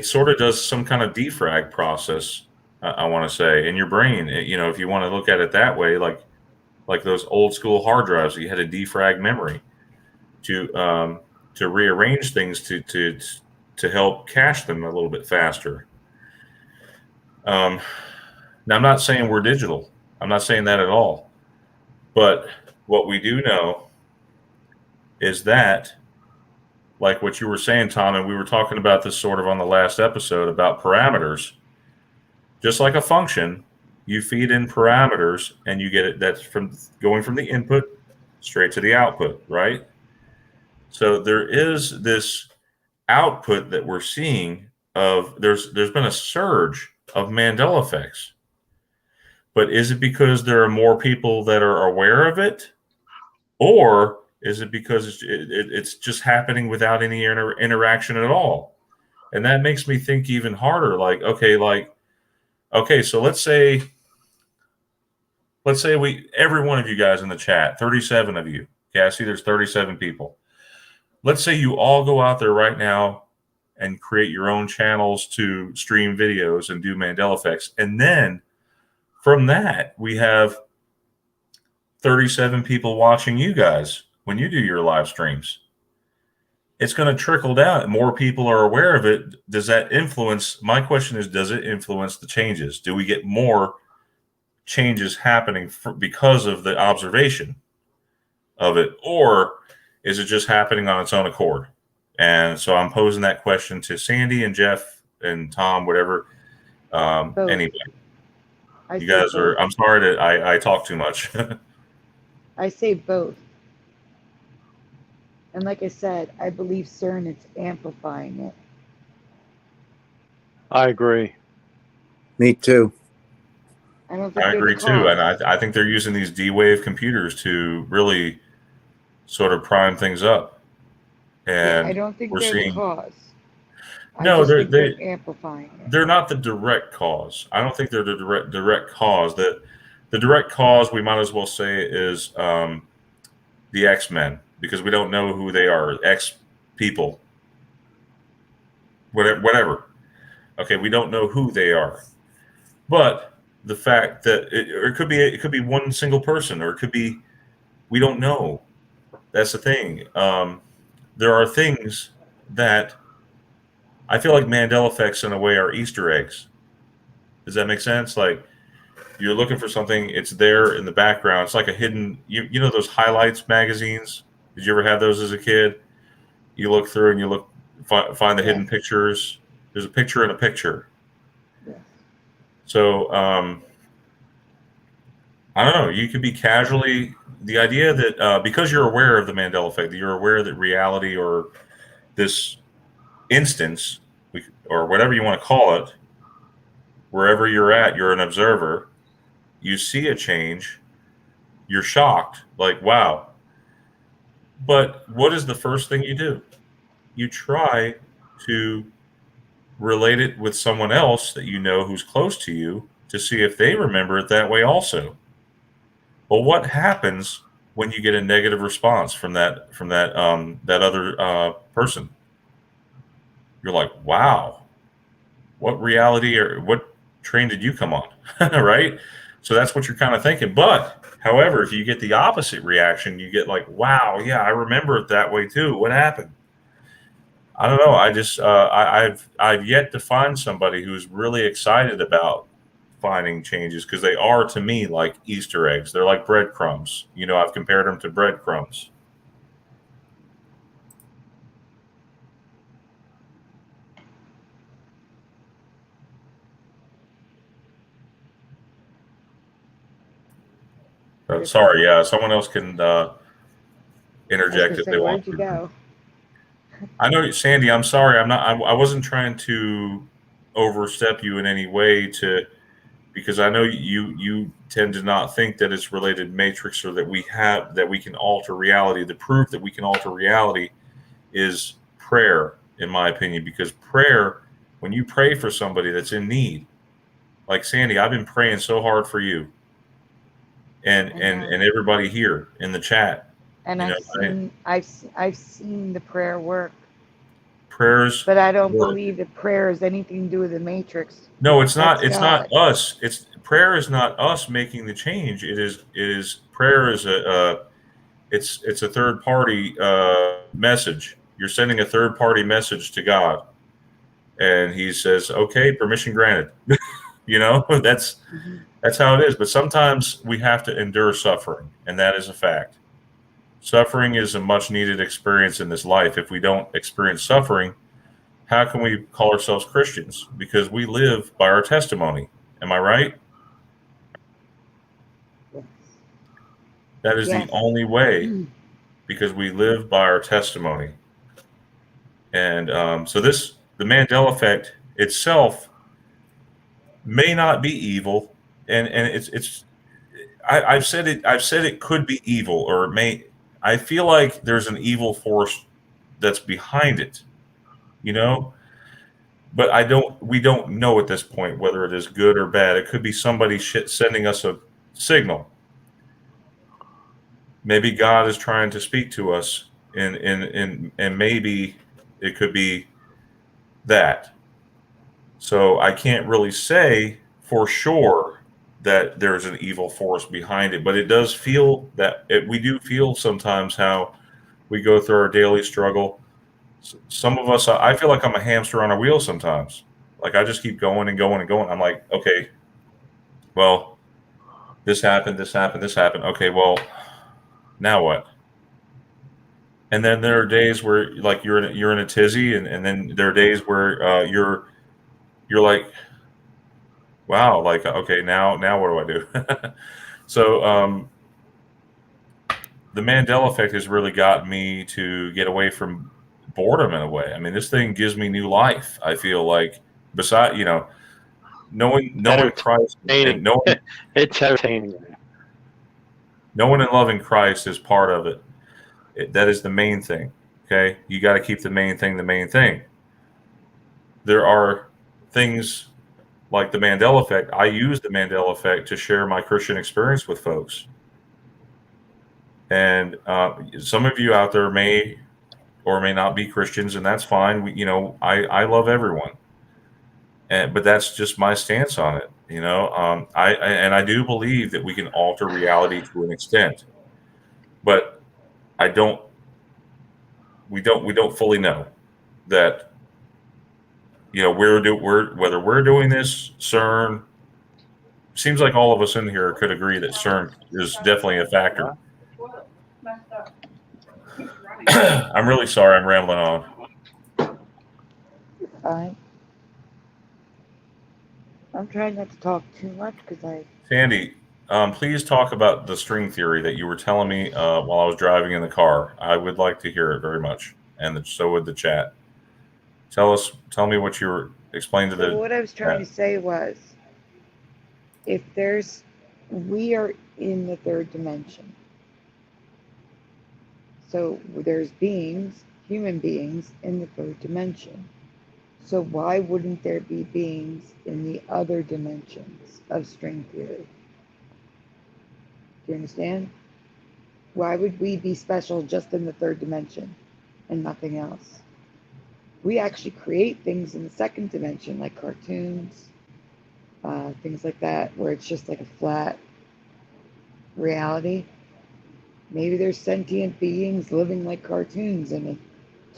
sort of does some kind of defrag process, I want to say, in your brain. If you want to look at it that way, like those old school hard drives, you had a defrag memory to rearrange things to help cache them a little bit faster. Now, I'm not saying we're digital. I'm not saying that at all. But what we do know is that, like what you were saying, Tom, and we were talking about this sort of on the last episode about parameters, just like a function, you feed in parameters and you get it. That's from going from the input straight to the output, right? So there is this output that we're seeing of there's been a surge of Mandela effects. But is it because there are more people that are aware of it? Or Is it because it's just happening without any interaction at all? And that makes me think even harder. Okay, so let's say every one of you guys in the chat, 37 of you. Okay, I see there's 37 people. Let's say you all go out there right now and create your own channels to stream videos and do Mandela effects. And then from that, we have 37 people watching you guys when you do your live streams. It's going to trickle down. More people are aware of it. Does that influence? My question is, does it influence the changes? Do we get more changes happening because of the observation of it? Or is it just happening on its own accord? And so I'm posing that question to Sandy and Jeff and Tom, whatever. Anyway, you guys are, I'm sorry that I talk too much. I say both. And like I said, I believe CERN is amplifying it. I agree. Me too. I don't think I agree too. And I think they're using these D-Wave computers to really sort of prime things up. And I don't think we're they're seeing, the cause. No, they're amplifying it. They're not the direct cause. I don't think they're the direct cause. The direct cause, we might as well say, is the X-Men, because we don't know who they are. X people, whatever. Okay, we don't know who they are, but the fact that it could be one single person, or it could be, we don't know. That's the thing. There are things that I feel like Mandela effects in a way are Easter eggs. Does that make sense? Like, you're looking for something, it's there in the background. It's like a hidden, you know those highlights magazines? Did you ever have those as a kid? You look through and you find the hidden pictures. There's a picture in a picture. Yeah. So, I don't know. You could be casually, the idea that because you're aware of the Mandela effect, that you're aware that reality, or this instance, or whatever you want to call it, wherever you're at, you're an observer. You see a change, you're shocked, like, wow. But what is the first thing you do? You try to relate it with someone else that you know who's close to you to see if they remember it that way also. Well, what happens when you get a negative response from that other person? You're like, wow, what reality or what train did you come on? Right? So that's what you're kind of thinking. But however, if you get the opposite reaction, you get like, wow, yeah, I remember it that way too. What happened? I don't know. I just I've yet to find somebody who's really excited about finding changes, because they are, to me, like Easter eggs. They're like breadcrumbs. You know, I've compared them to breadcrumbs. Sorry, yeah, someone else can interject if they want to. Where'd you go? I know, Sandy, I'm sorry. I wasn't trying to overstep you in any way, because I know you tend to not think that it's related matrix, or that we can alter reality. The proof that we can alter reality is prayer, in my opinion, because prayer, when you pray for somebody that's in need, like Sandy, I've been praying so hard for you and everybody here in the chat. And I've seen the prayer work. Prayers, but I don't believe that prayer has anything to do with the matrix. No, it's not. It's not us. It's prayer is not us making the change. It is prayer is it's a third party message. You're sending a third party message to God, and He says, "Okay, permission granted." You know, that's how it is. But sometimes we have to endure suffering, and that is a fact. Suffering is a much needed experience in this life. If we don't experience suffering, how can we call ourselves Christians? Because we live by our testimony. Am I right? Yes. That is the only way, because we live by our testimony. And so the Mandela effect itself may not be evil, and I've said it could be evil, or it may. I feel like there's an evil force that's behind it, you know. But we don't know at this point whether it is good or bad. It could be somebody sending us a signal. Maybe God is trying to speak to us, and maybe it could be that. So I can't really say for sure that there's an evil force behind it, but it does feel that we do feel sometimes how we go through our daily struggle. Some of us, I feel like I'm a hamster on a wheel sometimes. Like I just keep going and going and going. I'm like, okay, well, this happened, this happened, this happened. Okay, well, now what? And then there are days where like you're in a tizzy, and then there are days where you're like, wow, like okay, now what do I do? So the Mandela effect has really got me to get away from boredom in a way. I mean, this thing gives me new life. I feel like, beside knowing Christ and knowing It's entertaining. knowing and loving Christ is part of it. That is the main thing. Okay, you got to keep the main thing the main thing. There are things like the Mandela effect. I use the Mandela effect to share my Christian experience with folks. And some of you out there may or may not be Christians, and that's fine. I love everyone, but that's just my stance on it. I do believe that we can alter reality to an extent, but I don't. We don't fully know that. Whether we're doing this, CERN. Seems like all of us in here could agree that CERN is definitely a factor. I'm really sorry I'm rambling on. Fine. I'm trying not to talk too much because Sandy, please talk about the string theory that you were telling me while I was driving in the car. I would like to hear it very much, and so would the chat. Tell me what you were explaining to the. What I was trying to say was, we are in the third dimension. So there's human beings in the third dimension. So why wouldn't there be beings in the other dimensions of string theory? Do you understand? Why would we be special just in the third dimension and nothing else? We actually create things in the second dimension, like cartoons, things like that, where it's just like a flat reality. Maybe there's sentient beings living like cartoons in a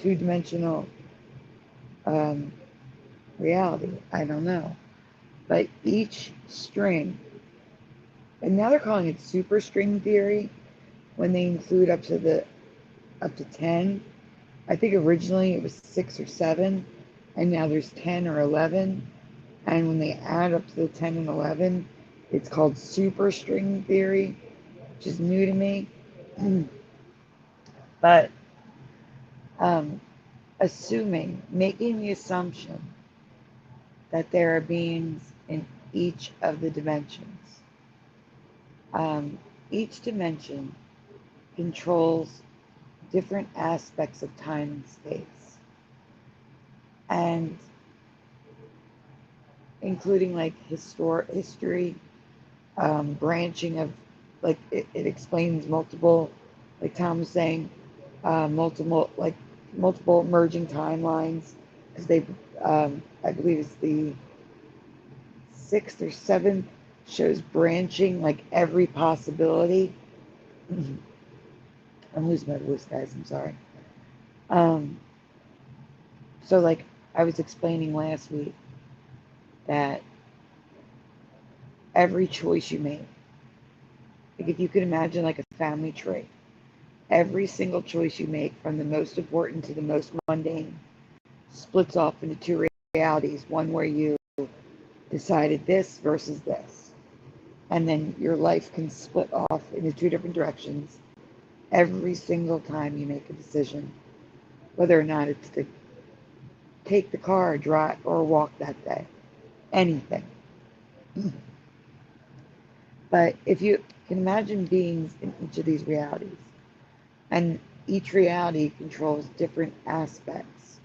two-dimensional reality. I don't know. But each string, and now they're calling it super string theory when they include up to 10. I think originally it was 6 or 7, and now there's 10 or 11. And when they add up to the 10 and 11, it's called super string theory, which is new to me. But making the assumption that there are beings in each of the dimensions. Each dimension controls different aspects of time and space, and including like history, branching of, like it explains multiple, like Tom was saying, multiple merging timelines, because I believe it's the 6th or 7th shows branching, like every possibility. I'm losing my voice, guys. I'm sorry. So like I was explaining last week that every choice you make, like if you could imagine like a family tree, every single choice you make, from the most important to the most mundane, splits off into two realities. One where you decided this versus this. And then your life can split off into two different directions every single time you make a decision, whether or not it's to take the car, drive, or walk that day. Anything. But if you can imagine beings in each of these realities, and each reality controls different aspects.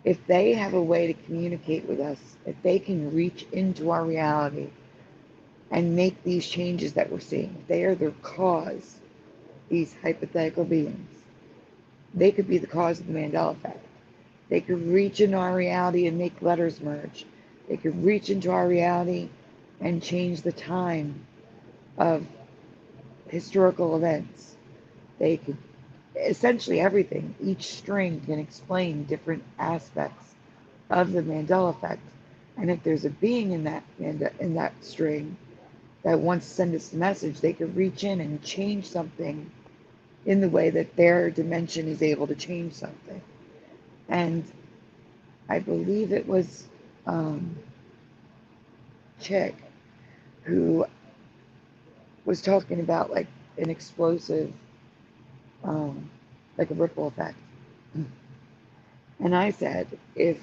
If they have a way to communicate with us, if they can reach into our reality and make these changes that we're seeing, if they are the cause, these hypothetical beings, they could be the cause of the Mandela effect. They could reach into our reality and make letters merge. They could reach into our reality and change the time of historical events. They could essentially everything. Each string can explain different aspects of the Mandela effect. And if there's a being in that string that wants to send us a message, they could reach in and change something in the way that their dimension is able to change something. And I believe it was Chick who was talking about like an explosive, like a ripple effect. And I said, if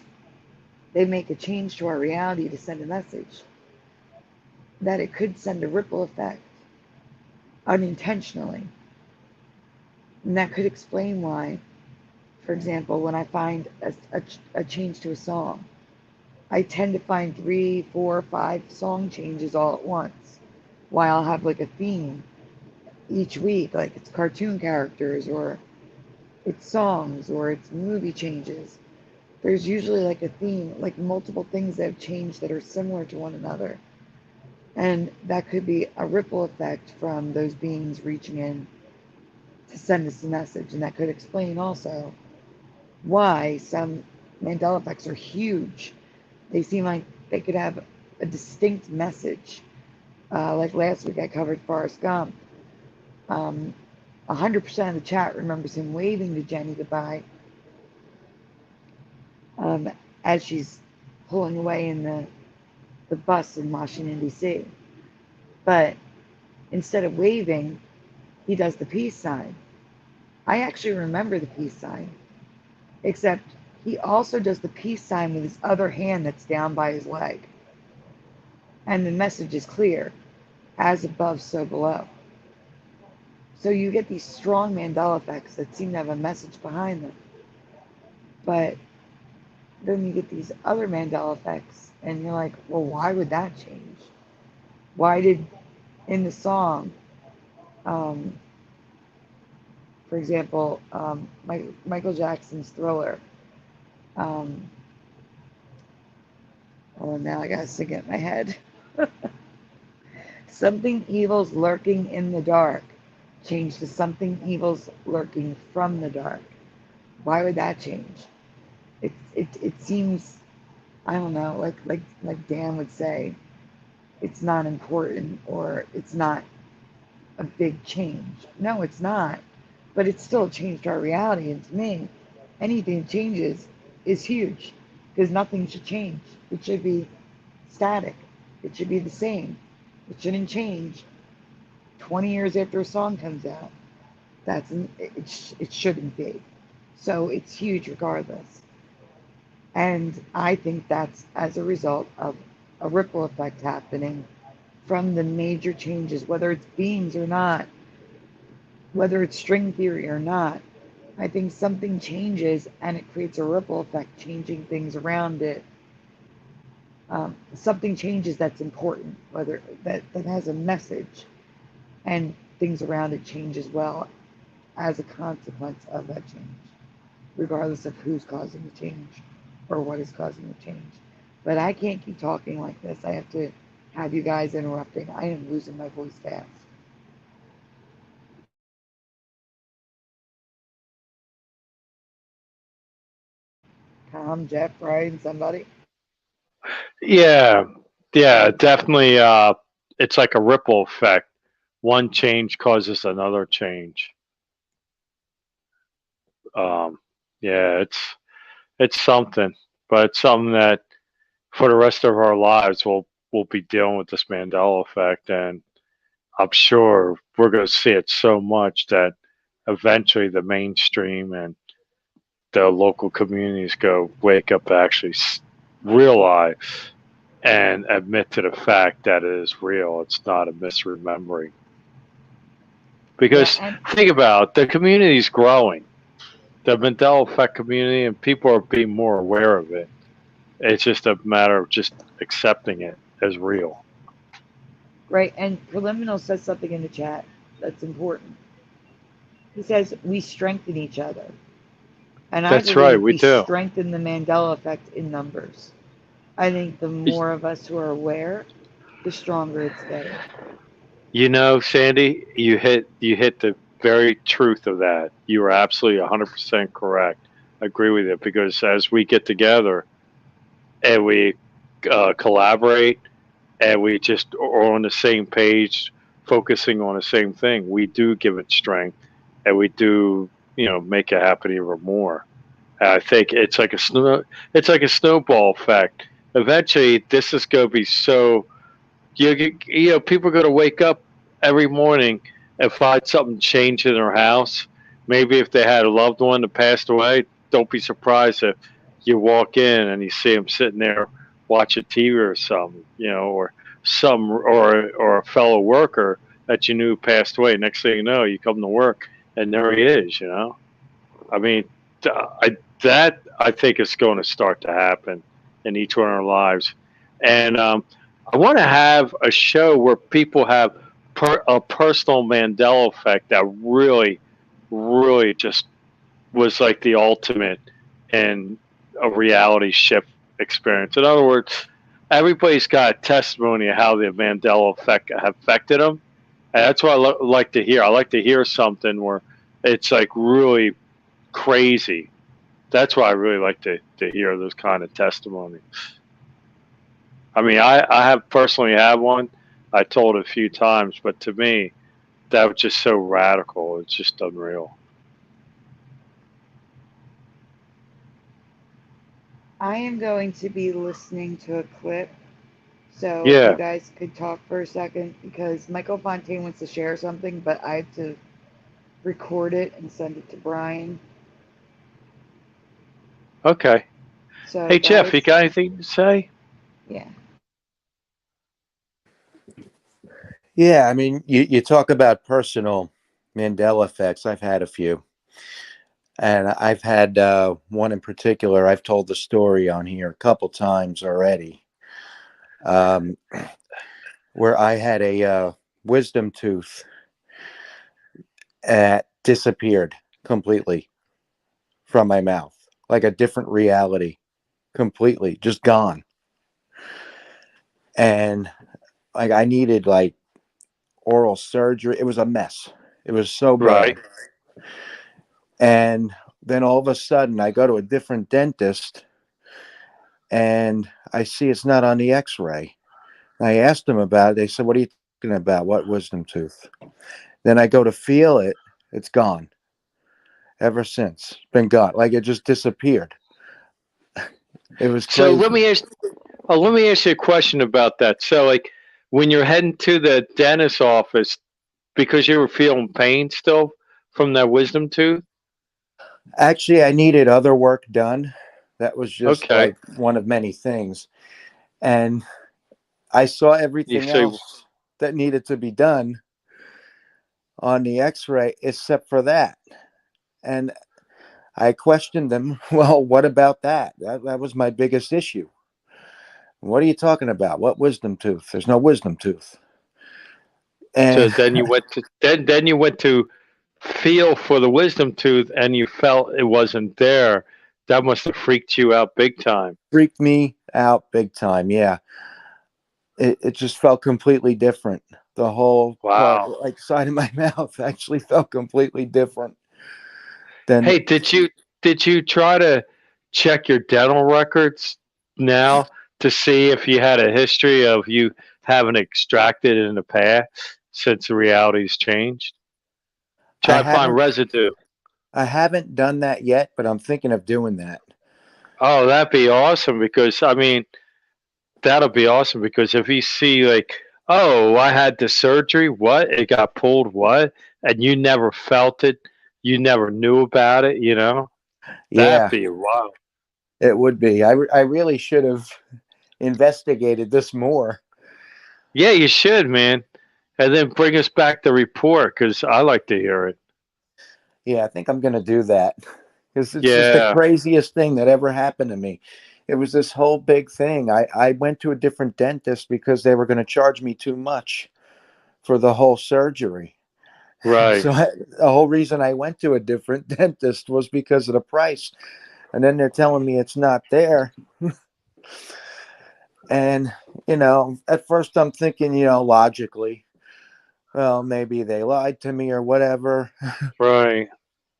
they make a change to our reality to send a message, that it could send a ripple effect unintentionally. And that could explain why, for example, when I find a change to a song, I tend to find 3, 4, 5 song changes all at once, while I'll have like a theme each week, like it's cartoon characters or it's songs or it's movie changes. There's usually like a theme, like multiple things that have changed that are similar to one another. And that could be a ripple effect from those beings reaching in to send us a message. And that could explain also why some Mandela effects are huge. They seem like they could have a distinct message. Like last week I covered Forrest Gump. 100% of the chat remembers him waving to Jenny goodbye as she's pulling away in the bus in Washington, D.C. But instead of waving, he does the peace sign. I actually remember the peace sign, except he also does the peace sign with his other hand that's down by his leg. And the message is clear, as above, so below. So you get these strong Mandela effects that seem to have a message behind them. But then you get these other Mandela effects, and you're like, well, why would that change? Why did, in the song, for example, Michael Jackson's Thriller, oh, now I gotta sing it in my head. Something evil's lurking in the dark. Change to something evil's lurking from the dark. Why would that change? It seems, I don't know, like Dan would say, it's not important or it's not a big change. No, it's not. But it's still changed our reality. And to me, anything that changes is huge because nothing should change. It should be static. It should be the same. It shouldn't change 20 years after a song comes out. It shouldn't be. So it's huge regardless. And I think that's as a result of a ripple effect happening from the major changes, whether it's beings or not, whether it's string theory or not. I think something changes and it creates a ripple effect, changing things around it. Something changes that's important, whether that has a message, and things around it change as well as a consequence of that change, regardless of who's causing the change or what is causing the change. But I can't keep talking like this. I have to have you guys interrupting. I am losing my voice fast. Tom, Jeff, Brian, somebody? Yeah, definitely. It's like a ripple effect. One change causes another change. Yeah, it's something, but it's something that for the rest of our lives we'll be dealing with this Mandela effect, and I'm sure we're going to see it so much that eventually the mainstream and the local communities go wake up, actually realize and admit to the fact that it is real. It's not a misremembering. Because Yeah, and think about it, the community's growing, the Mandela effect community, and people are being more aware of it. It's just a matter of just accepting it as real. right, and Preliminal says something in the chat that's important. He says we strengthen each other. And I That's right, believe we we do. strengthen the Mandela effect in numbers. I think the more of us who are aware, the stronger it's getting. You know, Sandy, you hit the very truth of that. You are absolutely 100% correct. I agree with you because as we get together and we collaborate and we just are on the same page, focusing on the same thing, we do give it strength, and we do, make it happen even more. And I think it's like a snowball effect. Eventually, this is going to be so people are going to wake up every morning and find something changed in their house. Maybe if they had a loved one that passed away, don't be surprised if you walk in and you see them sitting there watching TV or something, or a fellow worker that you knew passed away. Next thing you know, you come to work and there he is. I mean, I think is going to start to happen in each one of our lives, and I want to have a show where people have a personal Mandela effect that really, really just was like the ultimate in a reality shift experience. In other words, everybody's got a testimony of how the Mandela effect affected them. And that's what I like to hear. I like to hear something where it's like really crazy. That's why I really like to hear those kind of testimonies. I mean, I have personally had one. I told it a few times, but to me, that was just so radical. It's just unreal. I am going to be listening to a clip. So if you Yeah. guys could talk for a second, because Michael Fontaine wants to share something, but I have to record it and send it to Brian. Okay. So Hey, Jeff, you guys, got anything to say? yeah. Yeah, I mean, you talk about personal Mandela effects. I've had a few. And I've had one in particular. I've told the story on here a couple times already, where I had a wisdom tooth disappeared completely from my mouth, like a different reality, completely just gone. And like I needed like oral surgery. It was a mess. It was so Right. bad. And then all of a sudden I go to a different dentist and I see it's not on the x-ray. I asked them about it. They said, "What are you talking about? What wisdom tooth?" Then I go to feel it. It's gone. Ever since, been gone. Like it just disappeared. It was So crazy. let me ask you a question about that. So, like, when you're heading to the dentist office, because you were feeling pain still from that wisdom tooth. Actually, I needed other work done. That was just Okay. like one of many things. And I saw You everything say, else that needed to be done on the x-ray except for that. And I questioned them. Well, what about that? That was my biggest issue. What are you talking about? What wisdom tooth? There's no wisdom tooth. so And then you went to then you went to feel for the wisdom tooth, and you felt it wasn't there. That must have freaked you out big time. freaked me out big time. Yeah. It just felt completely different. The whole part, Wow. like side of my mouth, actually felt completely different than Hey, did you try to check your dental records now to see if you had a history of you having extracted in the past since the reality's changed? I Try to find haven't residue. I haven't done that yet, but I'm thinking of doing that. Oh, that'd be awesome because I mean that'll be awesome because if you see like, oh, I had the surgery, what? It got pulled, what? And you never felt it, you never knew about it, that'd Yeah, be wow. it would be. I really should have investigated this more. Yeah, you should, man. and then bring us back the report because I like to hear it. Yeah, I think I'm going to do that because it's just the Yeah, craziest thing that ever happened to me. It was this whole big thing. I went to a different dentist because they were going to charge me too much for the whole surgery. right. So the whole reason I went to a different dentist was because of the price. And then they're telling me it's not there. And, at first I'm thinking, logically, well, maybe they lied to me or whatever. Right.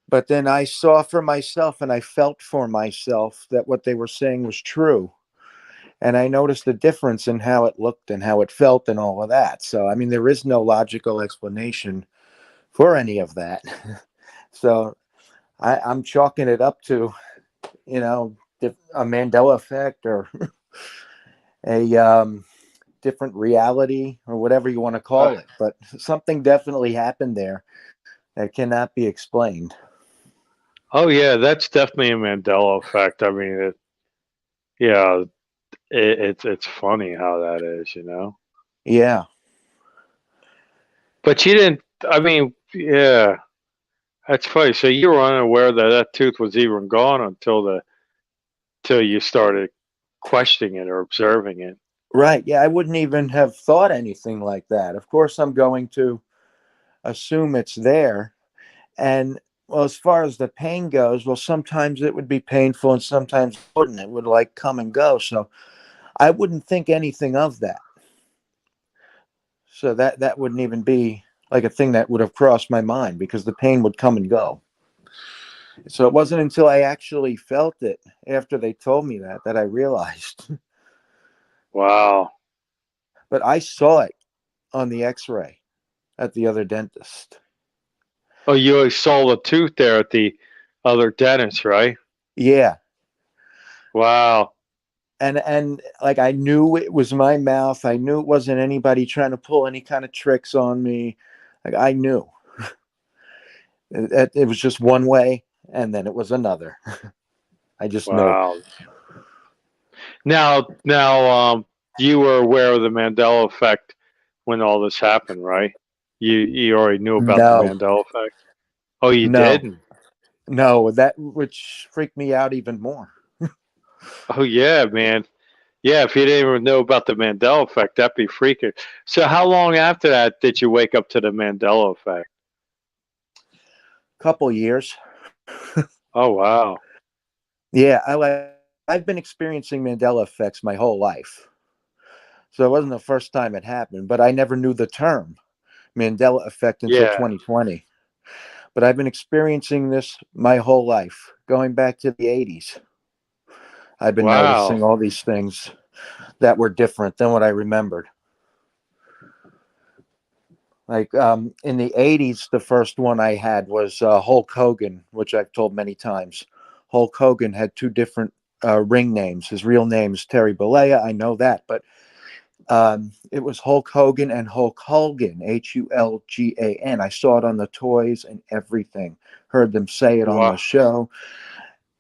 But then I saw for myself and I felt for myself that what they were saying was true. And I noticed the difference in how it looked and how it felt and all of that. So, I mean, there is no logical explanation for any of that. So I'm chalking it up to, a Mandela effect or a different reality or whatever you want to call it. But something definitely happened there that cannot be explained. Oh yeah, that's definitely a Mandela effect. I mean, yeah, it's funny how that is, you know. Yeah. But you didn't. I mean, yeah, that's funny. So you were unaware that that tooth was even gone until till you started questioning it or observing it. Right. Yeah. I wouldn't even have thought anything like that. Of course, I'm going to assume it's there. And well, as far as the pain goes, well, sometimes it would be painful and sometimes it wouldn't. It would like come and go. So I wouldn't think anything of that. So that wouldn't even be like a thing that would have crossed my mind because the pain would come and go. So it wasn't until I actually felt it after they told me that I realized. Wow. But I saw it on the X-ray at the other dentist. Oh, you always saw the tooth there at the other dentist, right? Yeah. Wow. And like I knew it was my mouth. I knew it wasn't anybody trying to pull any kind of tricks on me. Like I knew it was just one way and then it was another. I just know. Wow. Now, you were aware of the Mandela effect when all this happened, right? You already knew about the No, Mandela effect. Oh, you no, didn't? no, that which freaked me out even more. Oh yeah, man. Yeah, if you didn't even know about the Mandela effect, that'd be freaking. So how long after that did you wake up to the Mandela effect? Couple years. Oh wow. Yeah, I've been experiencing Mandela effects my whole life. So it wasn't the first time it happened, but I never knew the term Mandela effect until Yeah. 2020. But I've been experiencing this my whole life, going back to the 80s. I've been Wow. noticing all these things that were different than what I remembered. Like in the 80s, the first one I had was Hulk Hogan, which I've told many times. Hulk Hogan had two different ring names. His real name is Terry Bollea. I know that, but it was Hulk Hogan and Hulk Hogan, Hulgan. I saw it on the toys and everything. Heard them say it on Wow. the show.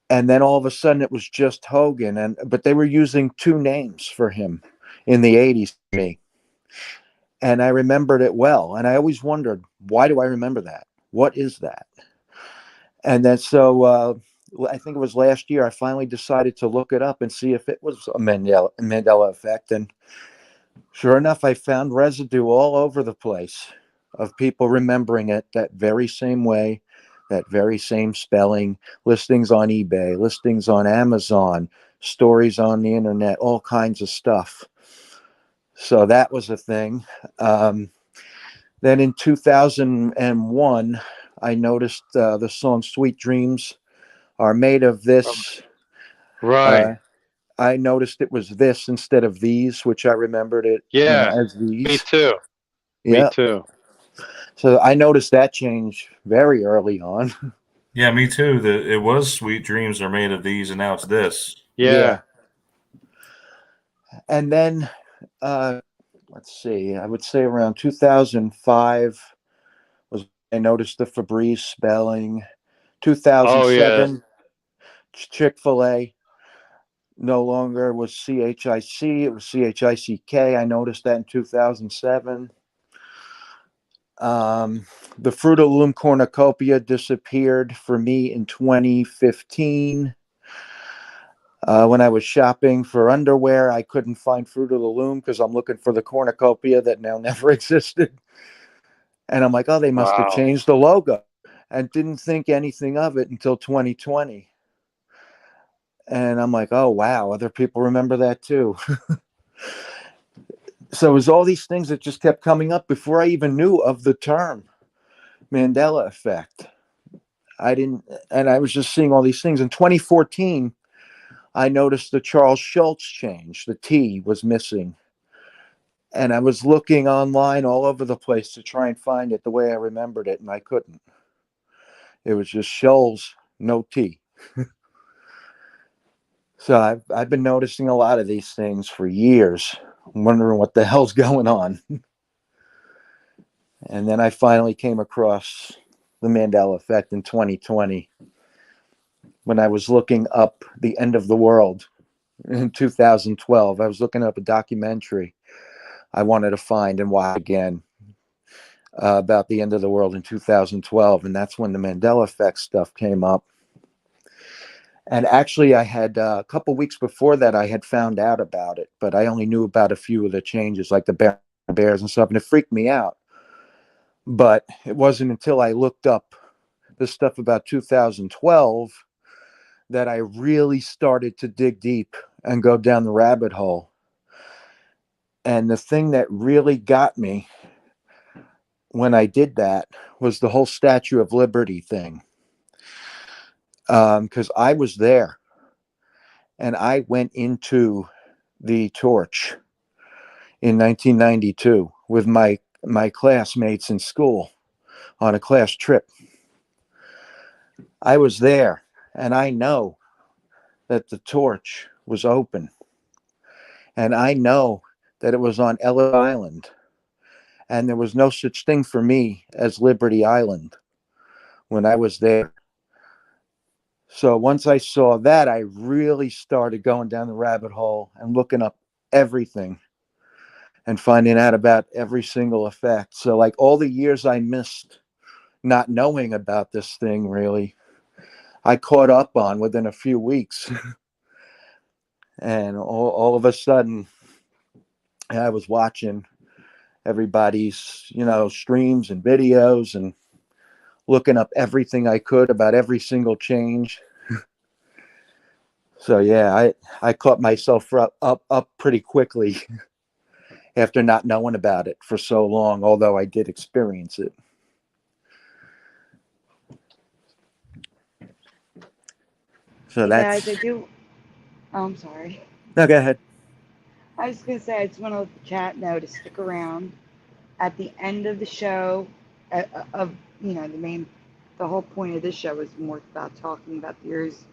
And then all of a sudden it was just Hogan. But they were using two names for him in the 80s to me. And I remembered it well. And I always wondered, why do I remember that? What is that? And then I think it was last year, I finally decided to look it up and see if it was a Mandela effect. And sure enough, I found residue all over the place of people remembering it that very same way, that very same spelling, listings on eBay, listings on Amazon, stories on the internet, all kinds of stuff. So that was a thing. Then in 2001, I noticed the song Sweet Dreams are made of this. Right. Uh, I noticed it was this instead of these, which I remembered it, Yeah. as Me these. too. Me Yeah. too. So I noticed that change very early on. Yeah, me too. It was Sweet Dreams are made of these, and now it's this. Yeah. Yeah. And then, uh, let's see, I would say around 2005 was I noticed the Febreze spelling. Oh yeah. 2007, Chick-fil-A no longer was CHIC, it was CHICK. I noticed that in 2007. The Fruit of the Loom cornucopia disappeared for me in 2015. When I was shopping for underwear, I couldn't find Fruit of the Loom because I'm looking for the cornucopia that now never existed. And I'm like, oh, they must have changed the logo, and didn't think anything of it until 2020. And I'm like, oh, wow, other people remember that too. So it was all these things that just kept coming up before I even knew of the term Mandela effect. And I was just seeing all these things. In 2014, I noticed the Charles Schultz change. The T was missing. And I was looking online all over the place to try and find it the way I remembered it, and I couldn't. It was just Schultz, no T. So I've been noticing a lot of these things for years. I'm wondering what the hell's going on. And then I finally came across the Mandela effect in 2020 when I was looking up the end of the world in 2012. I was looking up a documentary I wanted to find and watch again about the end of the world in 2012. And that's when the Mandela effect stuff came up. And actually, I had a couple weeks before that, I had found out about it, but I only knew about a few of the changes, like the bears and stuff, and it freaked me out. But it wasn't until I looked up the stuff about 2012 that I really started to dig deep and go down the rabbit hole. And the thing that really got me when I did that was the whole Statue of Liberty thing. Because I was there and I went into the torch in 1992 with my classmates in school on a class trip. I was there, and I know that the torch was open, and I know that it was on Ellis Island, and there was no such thing for me as Liberty Island when I was there. So once I saw that, I really started going down the rabbit hole and looking up everything and finding out about every single effect. So like all the years I missed not knowing about this thing, really, I caught up on within a few weeks. And all of a sudden, I was watching everybody's, streams and videos and looking up everything I could about every single change. So yeah, I caught myself up pretty quickly after not knowing about it for so long, although I did experience it. So that's... Guys, I do. Oh, I'm sorry. No, go ahead. I was going to say, I just want to let the chat know to stick around. At the end of the show, the whole point of this show is more about talking about theories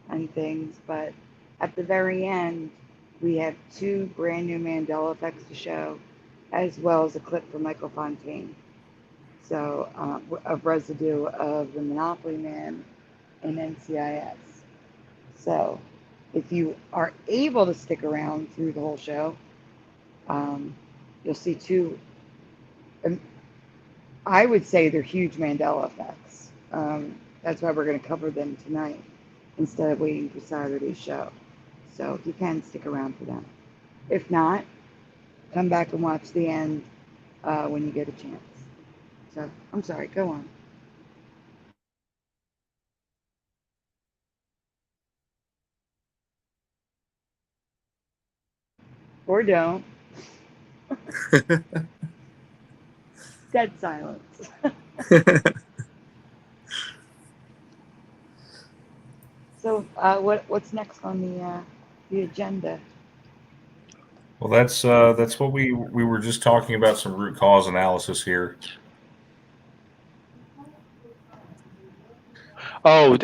and things, but at the very end, we have 2 brand new Mandela effects to show, as well as a clip from Michael Fontaine. So, of Residue of the Monopoly Man and NCIS. So, if you are able to stick around through the whole show, you'll see 2. I would say they're huge Mandela effects. That's why we're going to cover them tonight instead of waiting for Saturday's show. So if you can, stick around for them. If not, come back and watch the end when you get a chance. So I'm sorry, go on. Or don't. Dead silence. So what's next on the agenda? Well, that's what we were just talking about, some root cause analysis here. Oh,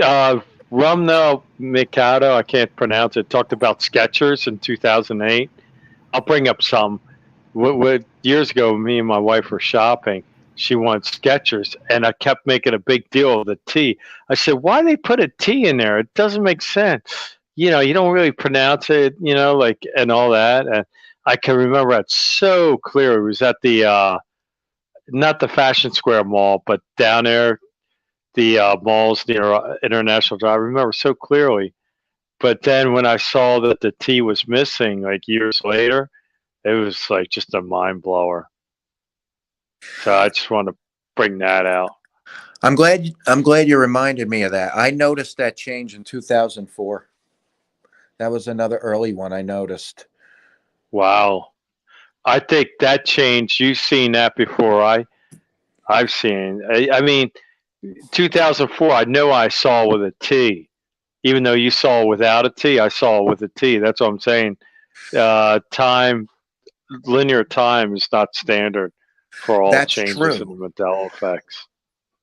Rumna Mikado, I can't pronounce it, talked about Skechers in 2008. I'll bring up some. Years ago, me and my wife were shopping. She wanted Skechers, and I kept making a big deal of the T. I said, why they put a T in there? It doesn't make sense. You don't really pronounce it, and all that. And I can remember it so clear. It was at the not the Fashion Square Mall, but down there, the malls near International Drive. I remember so clearly. But then when I saw that the T was missing, like years later, it was like just a mind blower. So I just want to bring that out. I'm glad you reminded me of that. I noticed that change in 2004. That was another early one I noticed. Wow. I think that change, you've seen that before I've seen. I mean, 2004, I know I saw with a T. Even though you saw without a T, I saw with a T. That's what I'm saying. Linear time is not standard for all That's changes true. in the Mandela effects.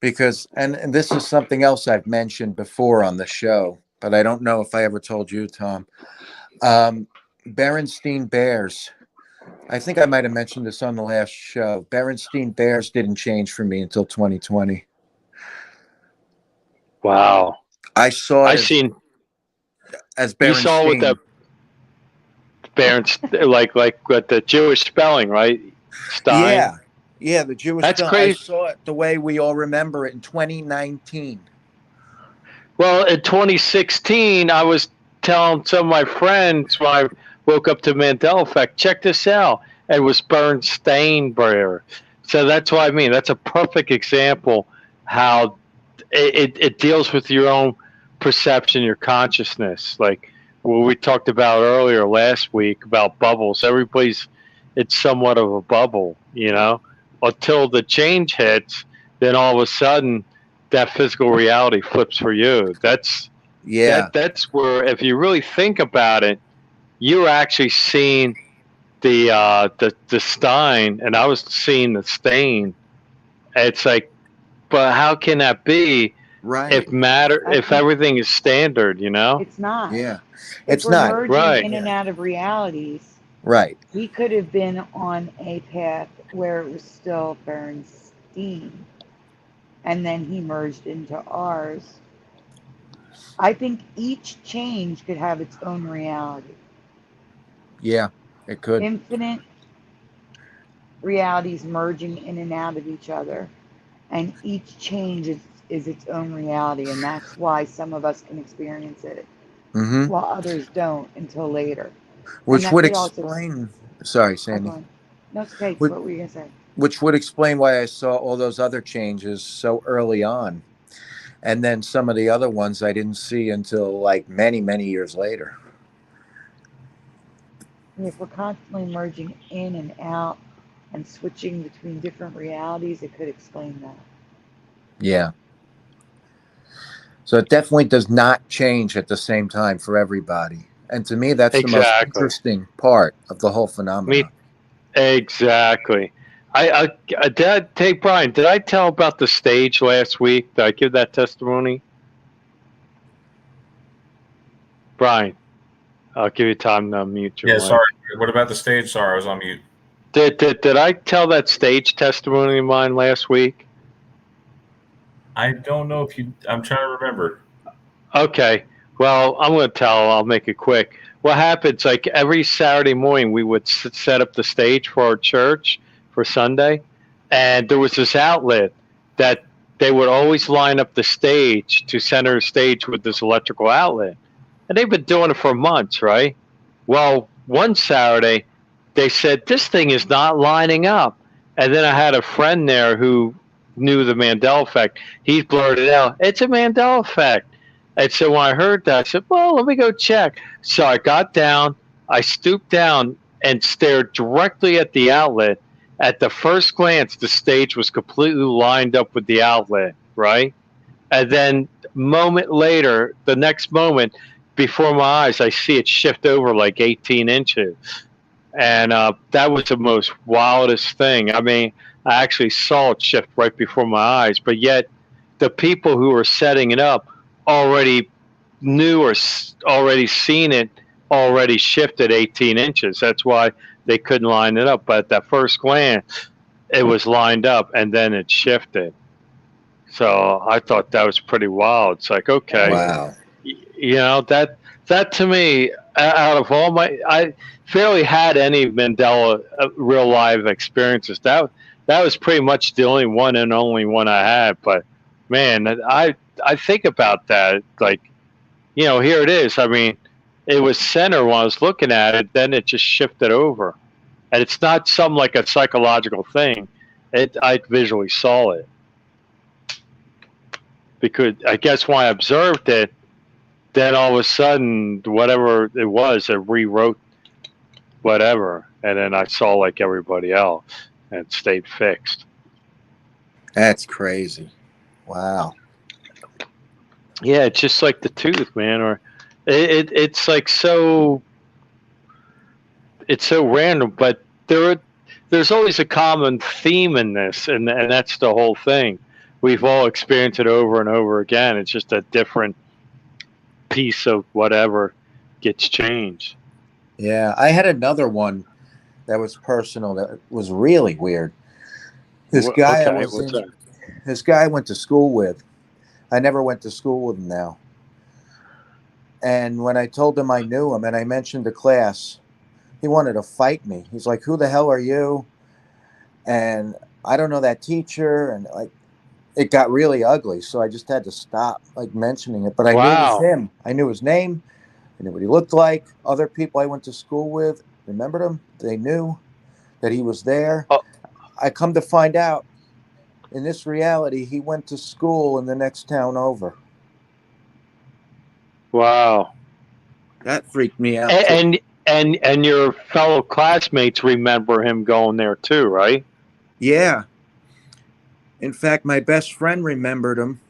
Because, and this is something else I've mentioned before on the show, but I don't know if I ever told you, Tom. Berenstein Bears. I think I might have mentioned this on the last show. Berenstein Bears didn't change for me until 2020. Wow. I saw it as Berenstein. You saw with the like with the Jewish spelling, right? Stein. Yeah, the Jewish That's spelling. crazy. I saw it the way we all remember it in 2019. Well, in 2016, I was telling some of my friends when I woke up to Mandela effect, check this out. It was Bernsteinberger. So that's what I mean. That's a perfect example how it deals with your own perception, your consciousness. Like what we talked about earlier last week about bubbles. It's somewhat of a bubble, until the change hits, then all of a sudden that physical reality flips for you. That's where, if you really think about it, you're actually seeing the Stein, and I was seeing the stain. It's like, but how can that be? Right. If everything is standard, It's not. Yeah. It's not. Merging right. in and out of realities. Right. We could have been on a path where it was still Bernstein, and then he merged into ours. I think each change could have its own reality. Yeah, it could. Infinite realities merging in and out of each other, and each change is its own reality, and that's why some of us can experience it, while others don't until later. Which would explain. Sorry, Sandy. No, it's okay. What were you gonna say? Which would explain why I saw all those other changes so early on, and then some of the other ones I didn't see until like many, many years later. If we're constantly merging in and out and switching between different realities, it could explain that. Yeah. So it definitely does not change at the same time for everybody. And to me, that's the most interesting part of the whole phenomenon. Exactly. Brian, did I tell about the stage last week? Did I give that testimony? Brian, I'll give you time to mute your mic. Sorry. What about the stage? Sorry, I was on mute. Did I tell that stage testimony of mine last week? I don't know if you. I'm trying to remember. Okay. Well, I'm going to tell. I'll make it quick. What happens? Like every Saturday morning, we would set up the stage for our church for Sunday, and there was this outlet that they would always line up the stage to center the stage with this electrical outlet, and they've been doing it for months, right? Well, one Saturday, they said this thing is not lining up, and then I had a friend there who knew the Mandela effect. He blurted out, "It's a Mandela effect." And so when I heard that, I said, well, let me go check. So I got down, I stooped down and stared directly at the outlet. At the first glance, the stage was completely lined up with the outlet, right? And then moment later, the next moment, before my eyes, I see it shift over like 18 inches. And that was the most wildest thing. I mean, I actually saw it shift right before my eyes, but yet the people who were setting it up already knew or already seen it already shifted 18 inches. That's why they couldn't line it up. But at that first glance, it was lined up and then it shifted. So I thought that was pretty wild. It's like, okay, wow, that to me, out of all I barely had any Mandela real live experiences. That that was pretty much the only one and only one I had. But man, I think about that. Like, here it is. I mean, it was center when I was looking at it. Then it just shifted over, and it's not some like a psychological thing. I visually saw it because I guess when I observed it, then all of a sudden, whatever it was, it rewrote whatever, and then I saw like everybody else and stayed fixed. That's crazy. Wow. Yeah, it's just like the tooth, man. Or it's like it's so random, but there's always a common theme in this, and that's the whole thing. We've all experienced it over and over again. It's just a different piece of whatever gets changed. Yeah, I had another one that was personal that was really weird. This guy I went to school with. I never went to school with him now. And when I told him I knew him and I mentioned the class, he wanted to fight me. He's like, "Who the hell are you?" And I don't know that teacher. And like, it got really ugly. So I just had to stop like mentioning it. But I knew it was him. I knew his name. I knew what he looked like. Other people I went to school with remembered him. They knew that he was there. Oh. I come to find out, in this reality, he went to school in the next town over. Wow. That freaked me out. And your fellow classmates remember him going there too, right? Yeah. In fact, my best friend remembered him.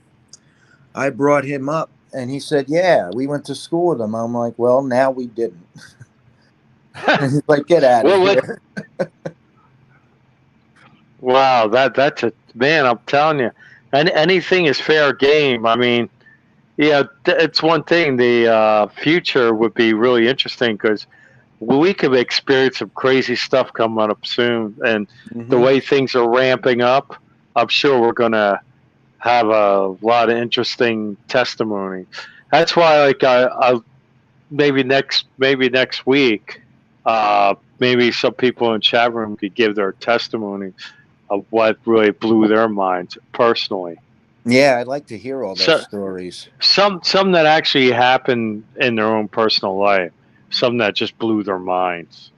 I brought him up, and he said, "Yeah, we went to school with him." I'm like, "Well, now we didn't." And he's like, "Get out of here." Wow, that's a man. I'm telling you, and anything is fair game. I mean, yeah, it's one thing. The future would be really interesting because we could experience some crazy stuff coming up soon, and the way things are ramping up, I'm sure we're gonna have a lot of interesting testimony. That's why, like, I maybe next week, maybe some people in chat room could give their testimony of what really blew their minds personally. Yeah, I'd like to hear all those stories. Some that actually happened in their own personal life. Some that just blew their minds.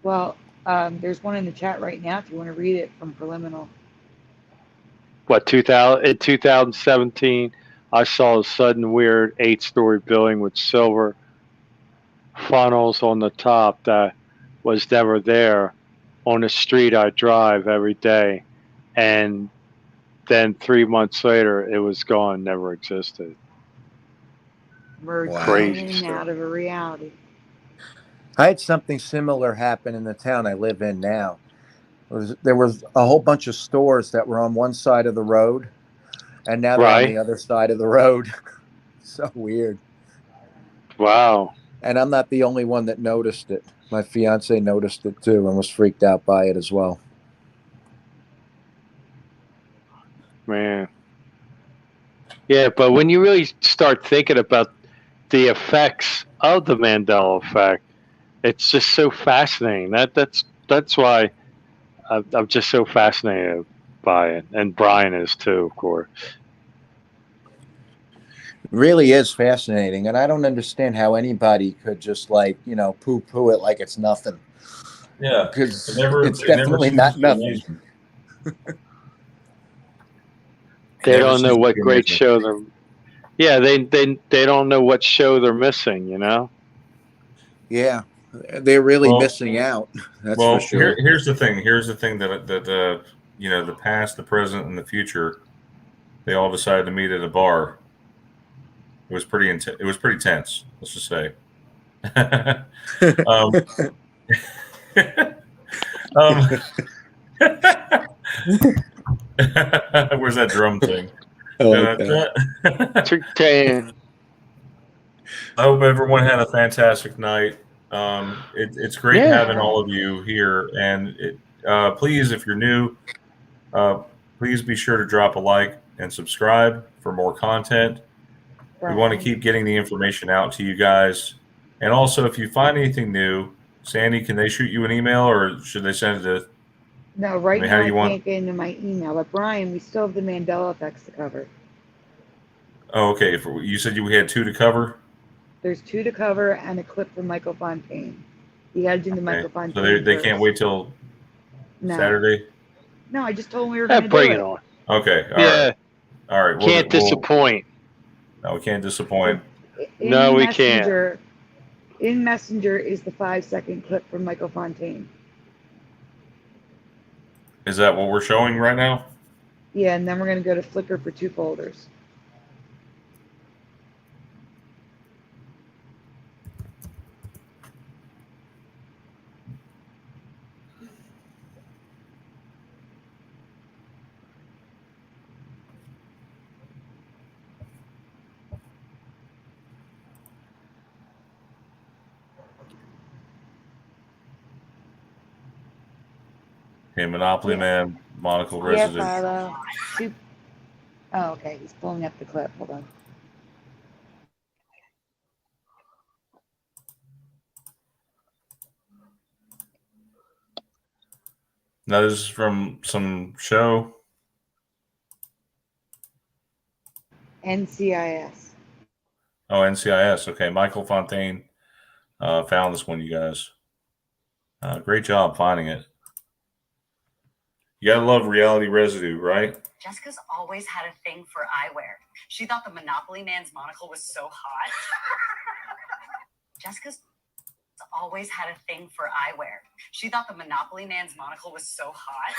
Well, there's one in the chat right now if you want to read it from Preliminal. In 2017, I saw a sudden weird 8-story building with silver funnels on the top that was never there on the street I drive every day. And then 3 months later, it was gone, never existed. We're crazy out of a reality. I had something similar happen in the town I live in now. There was a whole bunch of stores that were on one side of the road, and now they're on the other side of the road. So weird. Wow. And I'm not the only one that noticed it. My fiance noticed it too and was freaked out by it as well. Man. Yeah, but when you really start thinking about the effects of the Mandela effect, it's just so fascinating. That's why I'm just so fascinated by it, and Brian is too, of course. It really is fascinating, and I don't understand how anybody could just poo-poo it like it's nothing. Yeah, because it's definitely not nothing. They don't know what great show they're. Yeah, they don't know what show they're missing. Yeah, they're really missing out. That's for sure. Here's the thing. Here's the thing that the past, the present, and the future, they all decided to meet at a bar. It was pretty intense. It was pretty tense. Let's just say. Where's that drum thing? I hope everyone had a fantastic night. It's great having all of you here, and please, if you're new, please be sure to drop a like and subscribe for more content. We want to keep getting the information out to you guys. And also, if you find anything new, Sandy, can they shoot you an email, or should they send it to No, right mean, now how do I you can't want? get into my email. But Brian, we still have the Mandela effects to cover. Oh, okay. You said we had 2 to cover. There's 2 to cover and a clip from Michael Fontaine. You got to do the Michael Okay. So Fontaine they first. can't wait till No, Saturday. no, I just told them we were going to Bring do it it. on. Okay. Yeah, All right. can't disappoint. No, we can't disappoint. No, we can't. In Messenger is the 5-second clip from Michael Fontaine. Is that what we're showing right now? Yeah, and then we're going to go to Flickr for 2 folders. Okay, Monopoly Yeah. Man, Monocle Yeah, Residue. Philo. Oh, okay. He's pulling up the clip. Hold on. Now this is from some show. NCIS. Oh, NCIS. Okay, Michael Fontaine found this one, you guys. Great job finding it. You gotta love reality residue, right? Jessica's always had a thing for eyewear. She thought the Monopoly Man's monocle was so hot. Jessica's always had a thing for eyewear. She thought the Monopoly Man's monocle was so hot.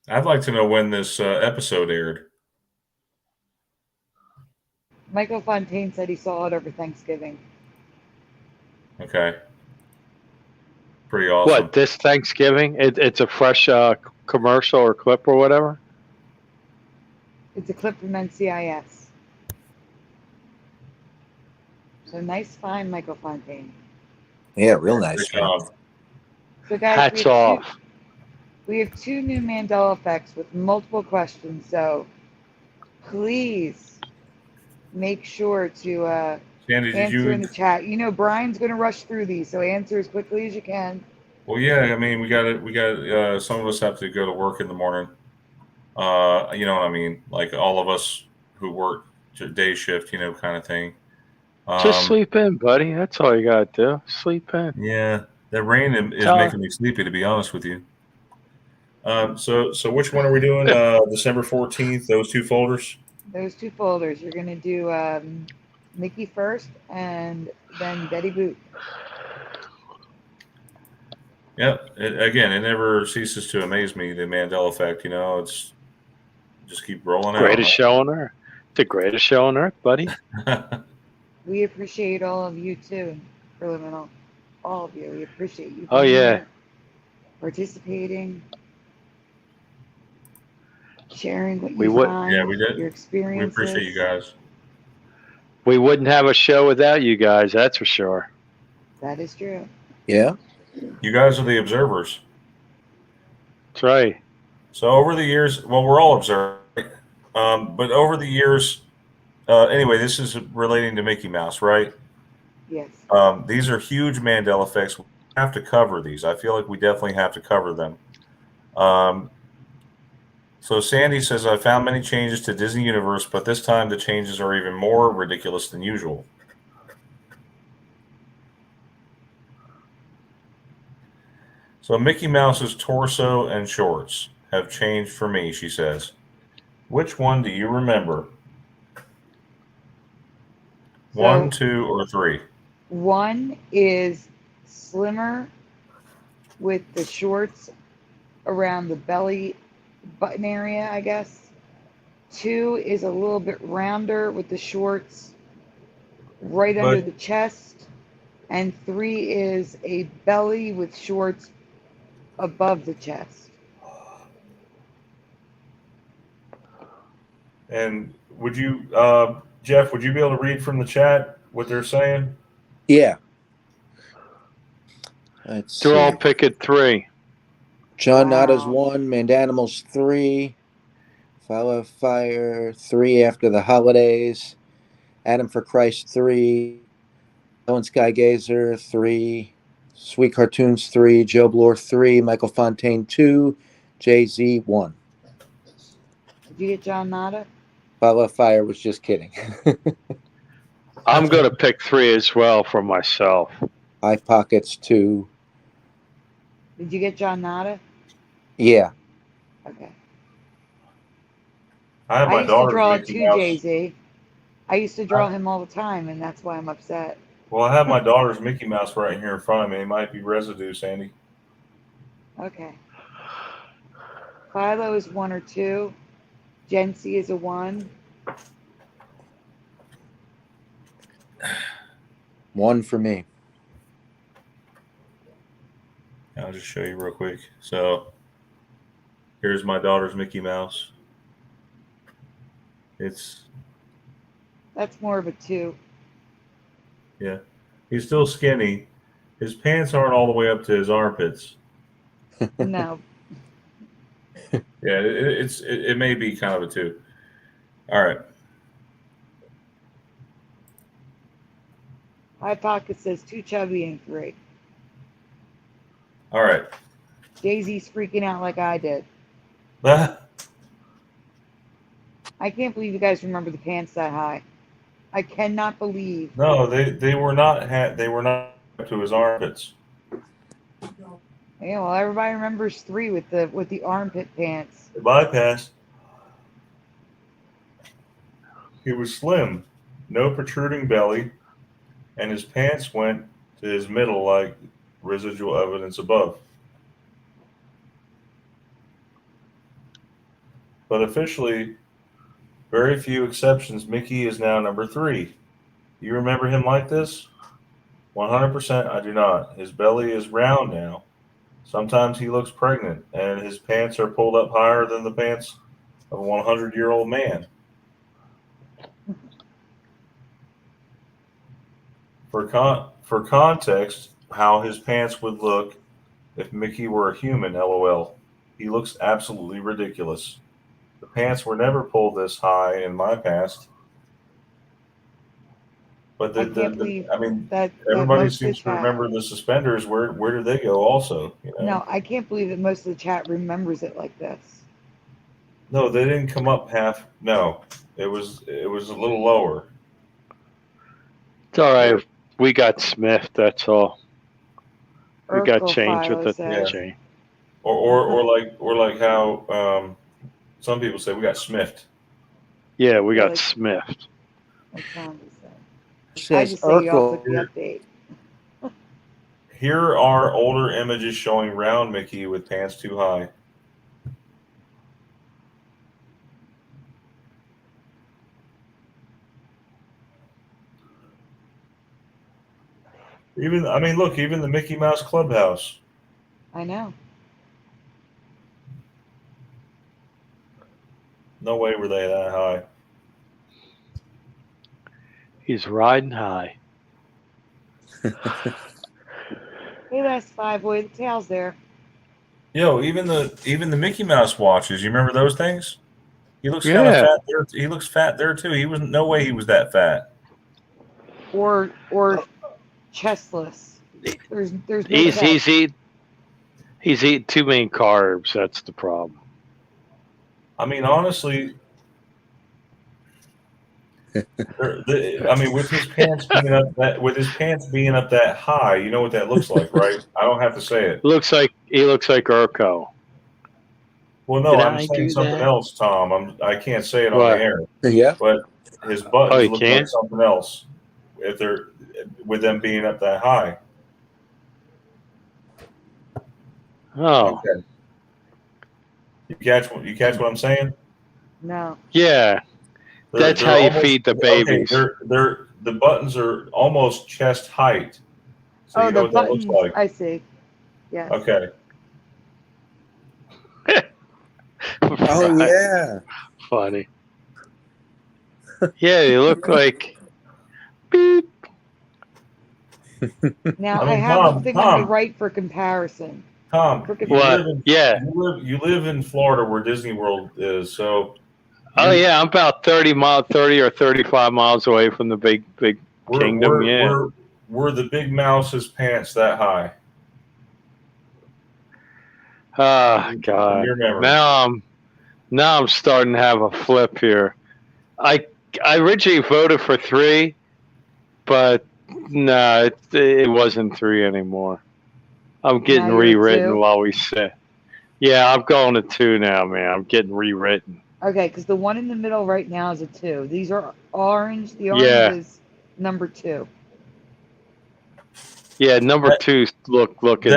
I'd like to know when this episode aired. Michael Fontaine said he saw it over Thanksgiving. Okay. Pretty awesome. What, this Thanksgiving? It's a fresh commercial or clip or whatever? It's a clip from NCIS. So nice find, Michael Fontaine. Yeah, real nice. Good job. So guys, Hats off. We have 2 new Mandela effects with multiple questions. So please make sure to Sandy, answer in the chat. You know, Brian's going to rush through these, so answer as quickly as you can. Well, yeah. I mean, we got some of us have to go to work in the morning. You know what I mean? Like all of us who work day shift, kind of thing. Just sleep in, buddy. That's all you got to do. Sleep in. Yeah, that rain is making me sleepy, to be honest with you. So which one are we doing? December 14th, those 2 folders? Those 2 folders. You're going to do Mickey first and then Betty Boop. Yep. It never ceases to amaze me, the Mandela effect. It's just keep rolling Greatest show on earth. The greatest show on earth, buddy. We appreciate all of you too, Criminal. All of you. We appreciate you. Oh, yeah. Here, participating, sharing what you find. Yeah, we did. Your experiences. We appreciate you guys. We wouldn't have a show without you guys, that's for sure. That is true. Yeah. You guys are the observers. That's right. So over the years, well, we're all observers, but over the years, anyway, this is relating to Mickey Mouse, right? Yes. These are huge Mandela effects. We have to cover these. I feel like we definitely have to cover them. So Sandy says, I found many changes to Disney Universe, but this time the changes are even more ridiculous than usual. So Mickey Mouse's torso and shorts have changed for me, she says. Which one do you remember? 1, 2, or 3? 1 is slimmer with the shorts around the belly button area, I guess. 2 is a little bit rounder with the shorts right under the chest. And 3 is a belly with shorts above the chest. And would you, Jeff, would you be able to read from the chat what they're saying? Yeah. They're all picking 3. John Nada's 1, Mandanimals 3, Follow Fire 3 after the holidays, Adam for Christ 3, Owen Skygazer 3, Sweet Cartoons 3, Joe Bloor 3, Michael Fontaine 2, Jay-Z 1. Did you get John Nada? Bottle of Fire was just kidding. I'm going to pick 3 as well for myself. Eye Pockets 2. Did you get John Nada? Yeah. Okay. I used to draw Mickey too, Mouse. Jay-Z. I used to draw him all the time, and that's why I'm upset. Well, I have my daughter's Mickey Mouse right here in front of me. It might be Residue, Sandy. Okay. Philo is 1 or 2. Jency is a 1. 1 for me. I'll just show you real quick. So here's my daughter's Mickey Mouse. That's more of a 2. Yeah. He's still skinny. His pants aren't all the way up to his armpits. No. Yeah, it may be kind of a 2. All right. Eye Pocket says 2 chubby and 3. All right. Daisy's freaking out like I did. I can't believe you guys remember the pants that high. I cannot believe. No, they were not they were not up to his armpits. Yeah, well, everybody remembers 3 with the armpit pants. They bypassed. He was slim, no protruding belly, and his pants went to his middle like residual evidence above. But officially, very few exceptions, Mickey is now number 3. You remember him like this? 100% I do not. His belly is round now. Sometimes he looks pregnant, and his pants are pulled up higher than the pants of a 100-year-old man. For context, how his pants would look if Mickey were a human, LOL. He looks absolutely ridiculous. The pants were never pulled this high in my past. But everybody seems to remember the suspenders. Where did they go? Also, No, I can't believe that most of the chat remembers it like this. No, they didn't come up half. No, it was a little lower. It's all right. We got Smith. That's all. We got Urkel change with the says. chain. Or like how some people say we got Smithed. Yeah, we got Smith. What Tom said. Says I just say y'all Urkel. took the update. Here are older images showing round Mickey with pants too high. Even the Mickey Mouse Clubhouse. I know. No way were they that high. He's riding high. Hey, that's 5 boy. The tail's there. Yo, even the Mickey Mouse watches. You remember those things? He looks kind of fat there. He looks fat there too. He was no way he was that fat. Or chestless. There's no he's eating too many carbs. That's the problem. I mean, honestly, with his pants being up that high, you know what that looks like, right? I don't have to say it. He looks like Urkel. Well, no, I'm saying something else, Tom. I can't say it on the air. Yeah. But his buttons look like something else if they're with them being up that high. Oh. Okay. You catch what I'm saying? No. Yeah. That's how you feed the babies. Okay, the buttons are almost chest height. So you know what buttons, that looks like. I see. Yeah. Okay. Oh yeah. Funny. Yeah, you look like beep. Now I have the thing on the right for comparison. Tom, you live in Florida where Disney World is, so. I'm about 30 or 35 miles away from the big kingdom. Were the Big Mouse's pants that high? Ah, God. Your memory. Now I'm starting to have a flip here. I originally voted for 3, but no, it wasn't 3 anymore. I'm getting Now you're at rewritten 2? while we sit. Yeah, I'm going to 2 now, man. I'm getting rewritten. Okay, because the one in the middle right now is a 2. These are orange. The orange Yeah. is number 2. Yeah, number 2's looking.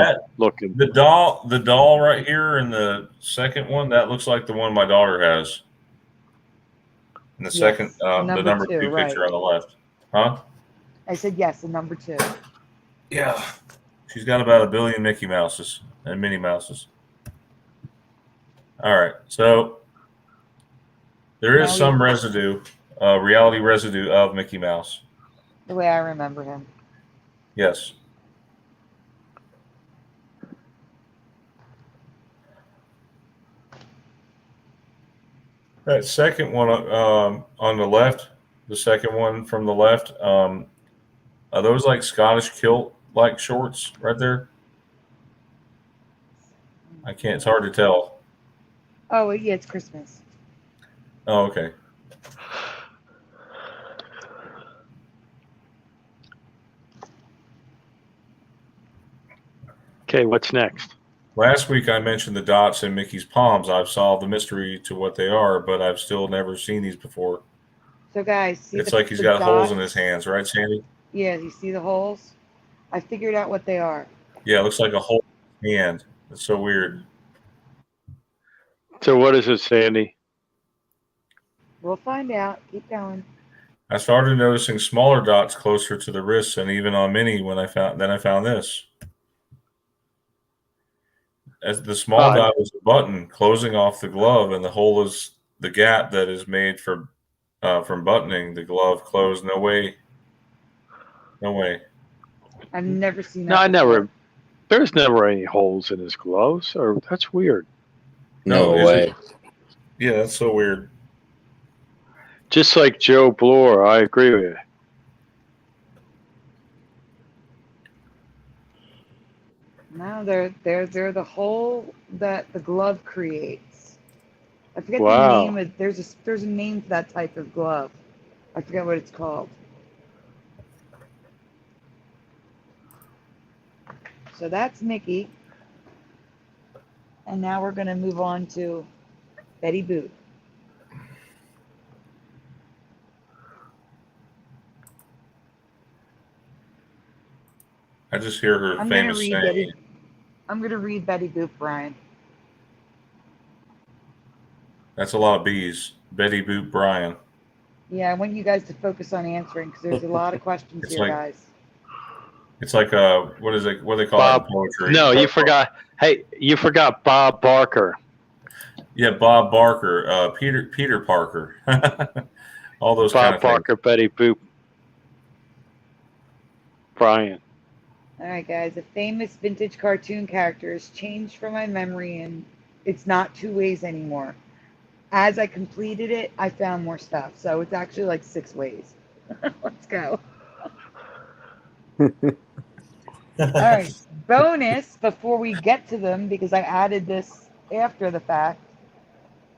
The doll right here in the second one, that looks like the one my daughter has. In the second, the number 2 right. picture on the left. Huh? I said yes, the number 2. Yeah. She's got about 1 billion Mickey Mouses and Minnie Mouses. All right. So there is some residue, reality residue of Mickey Mouse. The way I remember him. Yes. That second one on the left, the second one from the left, are those like Scottish kilt-like shorts right there? I can't. It's hard to tell. Oh, yeah, it's Christmas. Oh, okay. Okay, what's next? Last week I mentioned the dots in Mickey's palms. I've solved the mystery to what they are, but I've still never seen these before. So, guys, see it's like he's got dots? holes in his hands, right, Sandy? Yeah, you see the holes? I figured out what they are. Yeah, it looks like a hole in his hand. It's so weird. So what is it, Sandy? We'll find out. Keep going. I started noticing smaller dots closer to the wrists and even on Minnie when I found this. As the small dot is a button closing off the glove, and the hole is the gap that is made for from buttoning the glove closed. No way. I've never seen that. No, I never. There's never any holes in his gloves. Or that's weird. No way. Yeah, that's so weird. Just like Joe Bloor, I agree with you. No, they're the hole that the glove creates. I forget the name. There's a name for that type of glove. I forget what it's called. So that's Mickey. And now we're going to move on to Betty Boop. I just hear her famous saying. I'm going to read Betty Boop, Brian. That's a lot of B's. Betty Boop Brian. Yeah, I want you guys to focus on answering because there's a lot of questions here, guys. It's like what is it? What do they call it in poetry? No, you forgot. Hey, you forgot Bob Barker. Yeah, Bob Barker, Peter Parker, all those Bob kind of Barker, things. Betty Boop, Brian. All right, guys. A famous vintage cartoon character has changed from my memory, and it's not 2 ways anymore. As I completed it, I found more stuff, so it's actually like 6 ways. Let's go. All right. Bonus before we get to them, because I added this after the fact.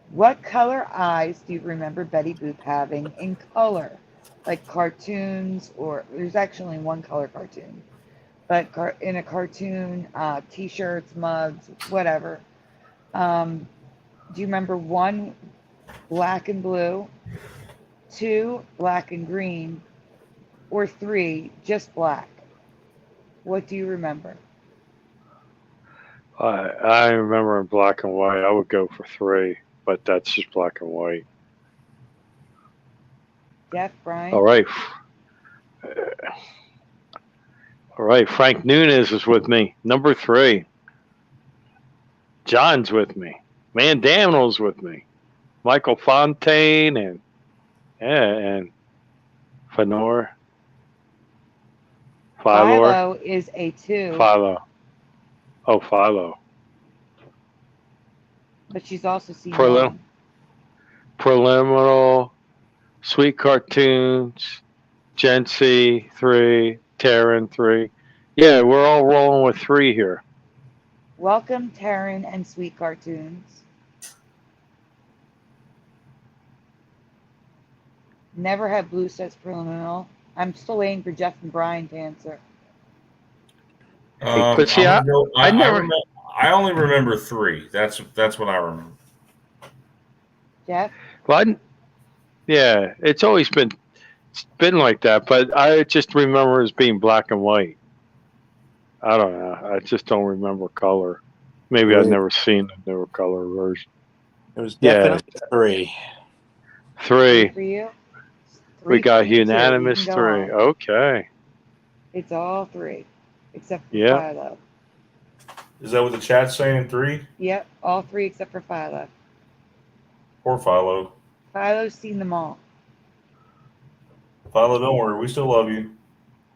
What color eyes do you remember Betty Boop having in color? Like cartoons, or there's actually one color cartoon. But in a cartoon, T-shirts, mugs, whatever. Do you remember 1, black and blue, 2, black and green, or 3, just black? What do you remember? I remember in black and white. I would go for 3, but that's just black and white. Jeff, Brian? All right. All right. Frank Nunez is with me. Number 3. John's with me. Mandela's with me. Michael Fontaine and Fenor. Philo is a 2. Philo. Oh, Philo. But she's also seen Preliminal, Sweet Cartoons, Gen C 3, Terran 3. Yeah, we're all rolling with 3 here. Welcome, Taryn and Sweet Cartoons. Never had blue sets preliminal. I'm still waiting for Jeff and Brian to answer. But see, I never. I only remember 3. That's what I remember. Jeff? Well, yeah, it's always been like that, but I just remember it as being black and white. I don't know. I just don't remember color. Maybe I've never seen the newer color version. It was definitely 3. 3. For you? 3 We got for you unanimous too. 3. Okay. It's all 3, except for Yeah. Philo. Is that what the chat's saying? 3? Yep, all 3 except for Philo. Poor Philo. Philo's seen them all. Philo, don't worry. We still love you.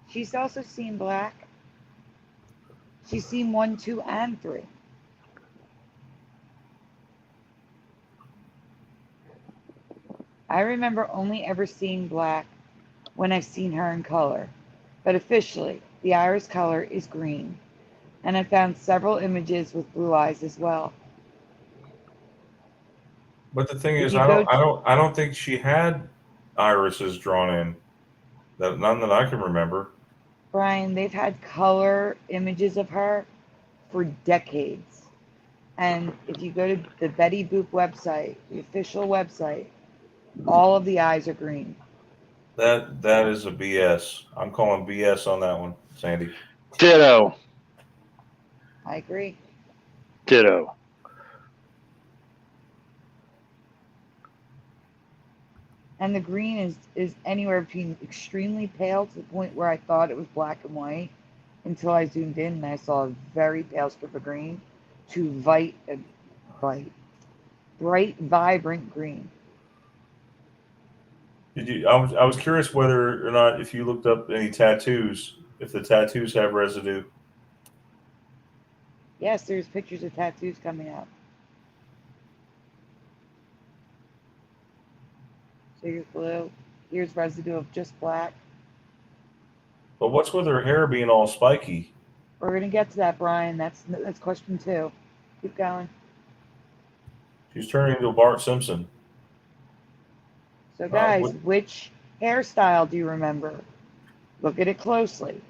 She's also seen Black. She's seen 1, 2, and 3. I remember only ever seeing Black when I've seen her in color, but officially, the iris color is green, and I found several images with blue eyes as well. But the thing is, I don't think she had irises drawn in. None that I can remember. Brian, they've had color images of her for decades. And if you go to the Betty Boop website, the official website, all of the eyes are green. That is a BS. I'm calling BS on that one, Sandy. Ditto. I agree. Ditto. And the green is anywhere between extremely pale to the point where I thought it was black and white until I zoomed in and I saw a very pale strip of green to bright, vibrant green. Did you? I was curious whether or not if you looked up any tattoos, if the tattoos have residue. Yes, there's pictures of tattoos coming up. So here's blue. Here's residue of just black. But what's with her hair being all spiky? We're gonna get to that, Brian. That's question 2. Keep going. She's turning into Bart Simpson. So guys, which hairstyle do you remember? Look at it closely.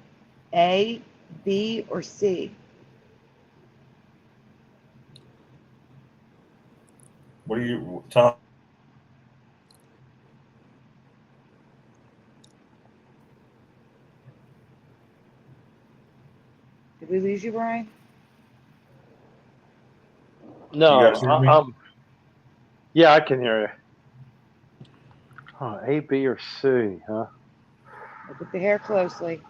A, B, or C? What are you, Tom? Did we lose you, Brian? No, yeah, I can hear you. Oh, A, B, or C, huh? Look at the hair closely.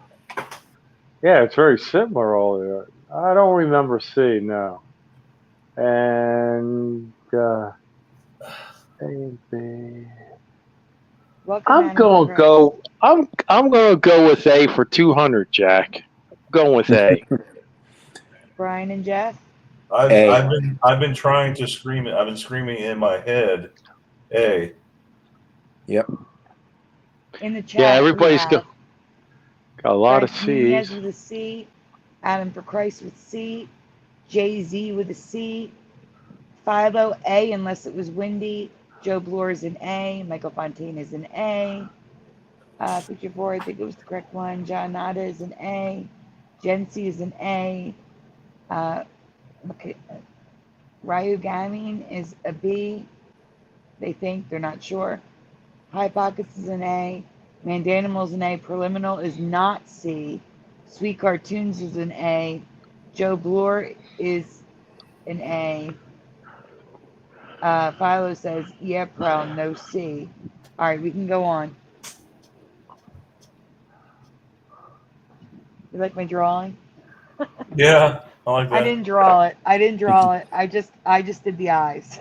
Yeah, it's very similar all there. I don't remember C, no. And A, B. I'm gonna go with A for 200, Jack. I'm going with A. Brian and Jeff? I've been trying to scream it. I've been screaming in my head. A. Yep. In the chat, yeah, everybody's got a lot of C's. C's. With a C, Adam for Christ with C, Jay-Z with a C, Philo A unless it was windy, Joe Bloor is an A, Michael Fontaine is an A, picture 4, I think it was the correct one, John Nada is an A, Jency is an A, Ryu Gaming is a B, they think, they're not sure, High Pockets is an A, Mandanimal is an A, Preliminal is not C, Sweet Cartoons is an A, Joe Bloor is an A, Philo says, yeah, Prel, no C. All right, we can go on. You like my drawing? Yeah, I like that. I didn't draw it. I just did the eyes.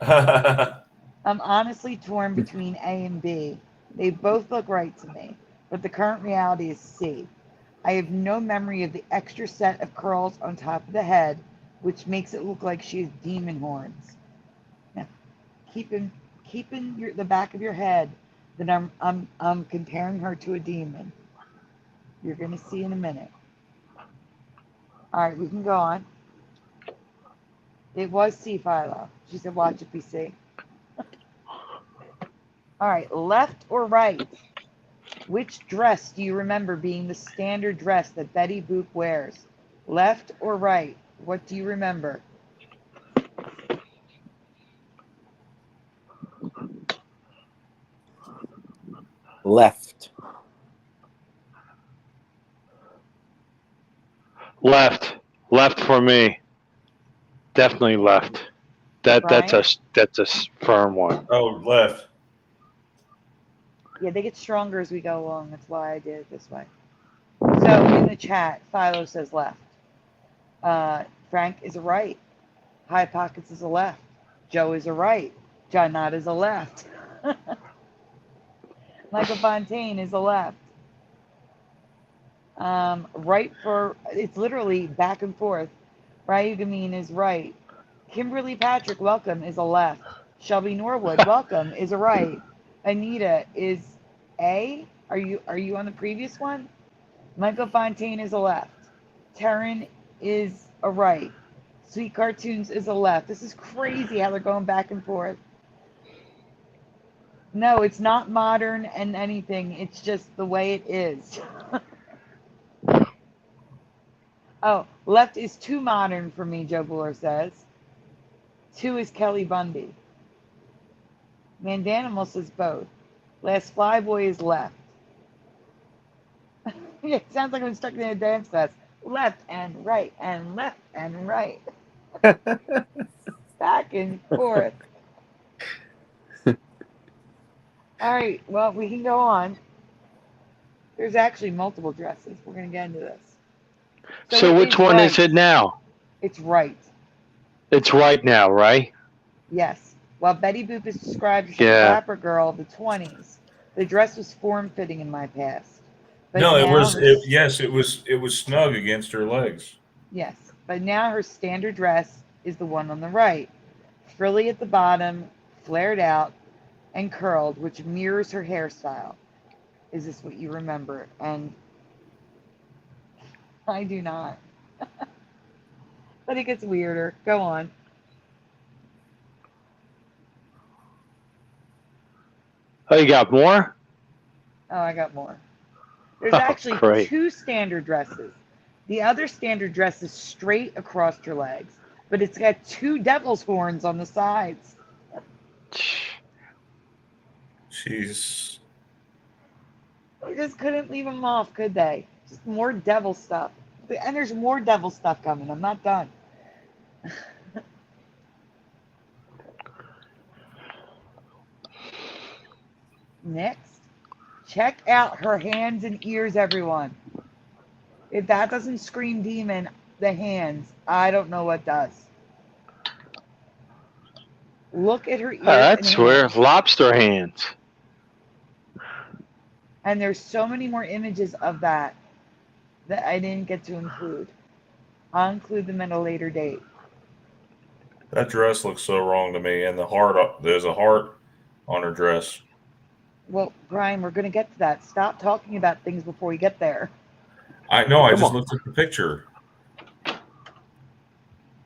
I'm honestly torn between A and B. They both look right to me, but the current reality is C. I have no memory of the extra set of curls on top of the head, which makes it look like she has demon horns. Now, keep in the back of your head that I'm comparing her to a demon. You're gonna see in a minute. All right, we can go on. It was C, Philo. She said, watch it be C. All right, left or right? Which dress do you remember being the standard dress that Betty Boop wears? Left or right? What do you remember? Left. Left for me. Definitely left. That's a firm one. Oh, left. Yeah, they get stronger as we go along. That's why I did it this way. So in the chat, Philo says left. Frank is a right. High Pockets is a left. Joe is a right. John Knott is a left. Michael Fontaine is a left. Right for, it's literally back and forth. Ryu Gamine is right. Kimberly Patrick, welcome, is a left. Shelby Norwood, welcome, is a right. Anita is A. Are you on the previous one? Michael Fontaine is a left. Taryn is a right. Sweet Cartoons is a left. This is crazy how they're going back and forth. No, it's not modern and anything. It's just the way it is. Oh, left is too modern for me, Joe Buller says. 2 is Kelly Bundy. Mandanimal says both. Last Flyboy is left. Yeah, it sounds like I'm stuck in a dance class. Left and right and left and right. Back and forth. All right, well, we can go on. There's actually multiple dresses. We're going to get into this. So which one is it now? It's right. It's right now, right? Yes. While Betty Boop is described as a flapper girl of the 20s, the dress was form-fitting in my past. But no, it was. It was snug against her legs. Yes, but now her standard dress is the one on the right, frilly at the bottom, flared out, and curled, which mirrors her hairstyle. Is this what you remember? And I do not. But it gets weirder. Go on. Oh, you got more? Oh, I got more. There's actually great. 2 standard dresses. The other standard dress is straight across your legs, but it's got 2 devil's horns on the sides. She's. They just couldn't leave them off, could they? Just more devil stuff. And there's more devil stuff coming. I'm not done. Next, check out her hands and ears, everyone. If that doesn't scream demon, the hands, I don't know what does. Look at her ears. That's where lobster hands. And there's so many more images of that I didn't get to include. I'll include them at a later date. That dress looks so wrong to me, and the heart. There's a heart on her dress. Well, Brian, we're going to get to that. Stop talking about things before we get there. I know. I just looked at the picture.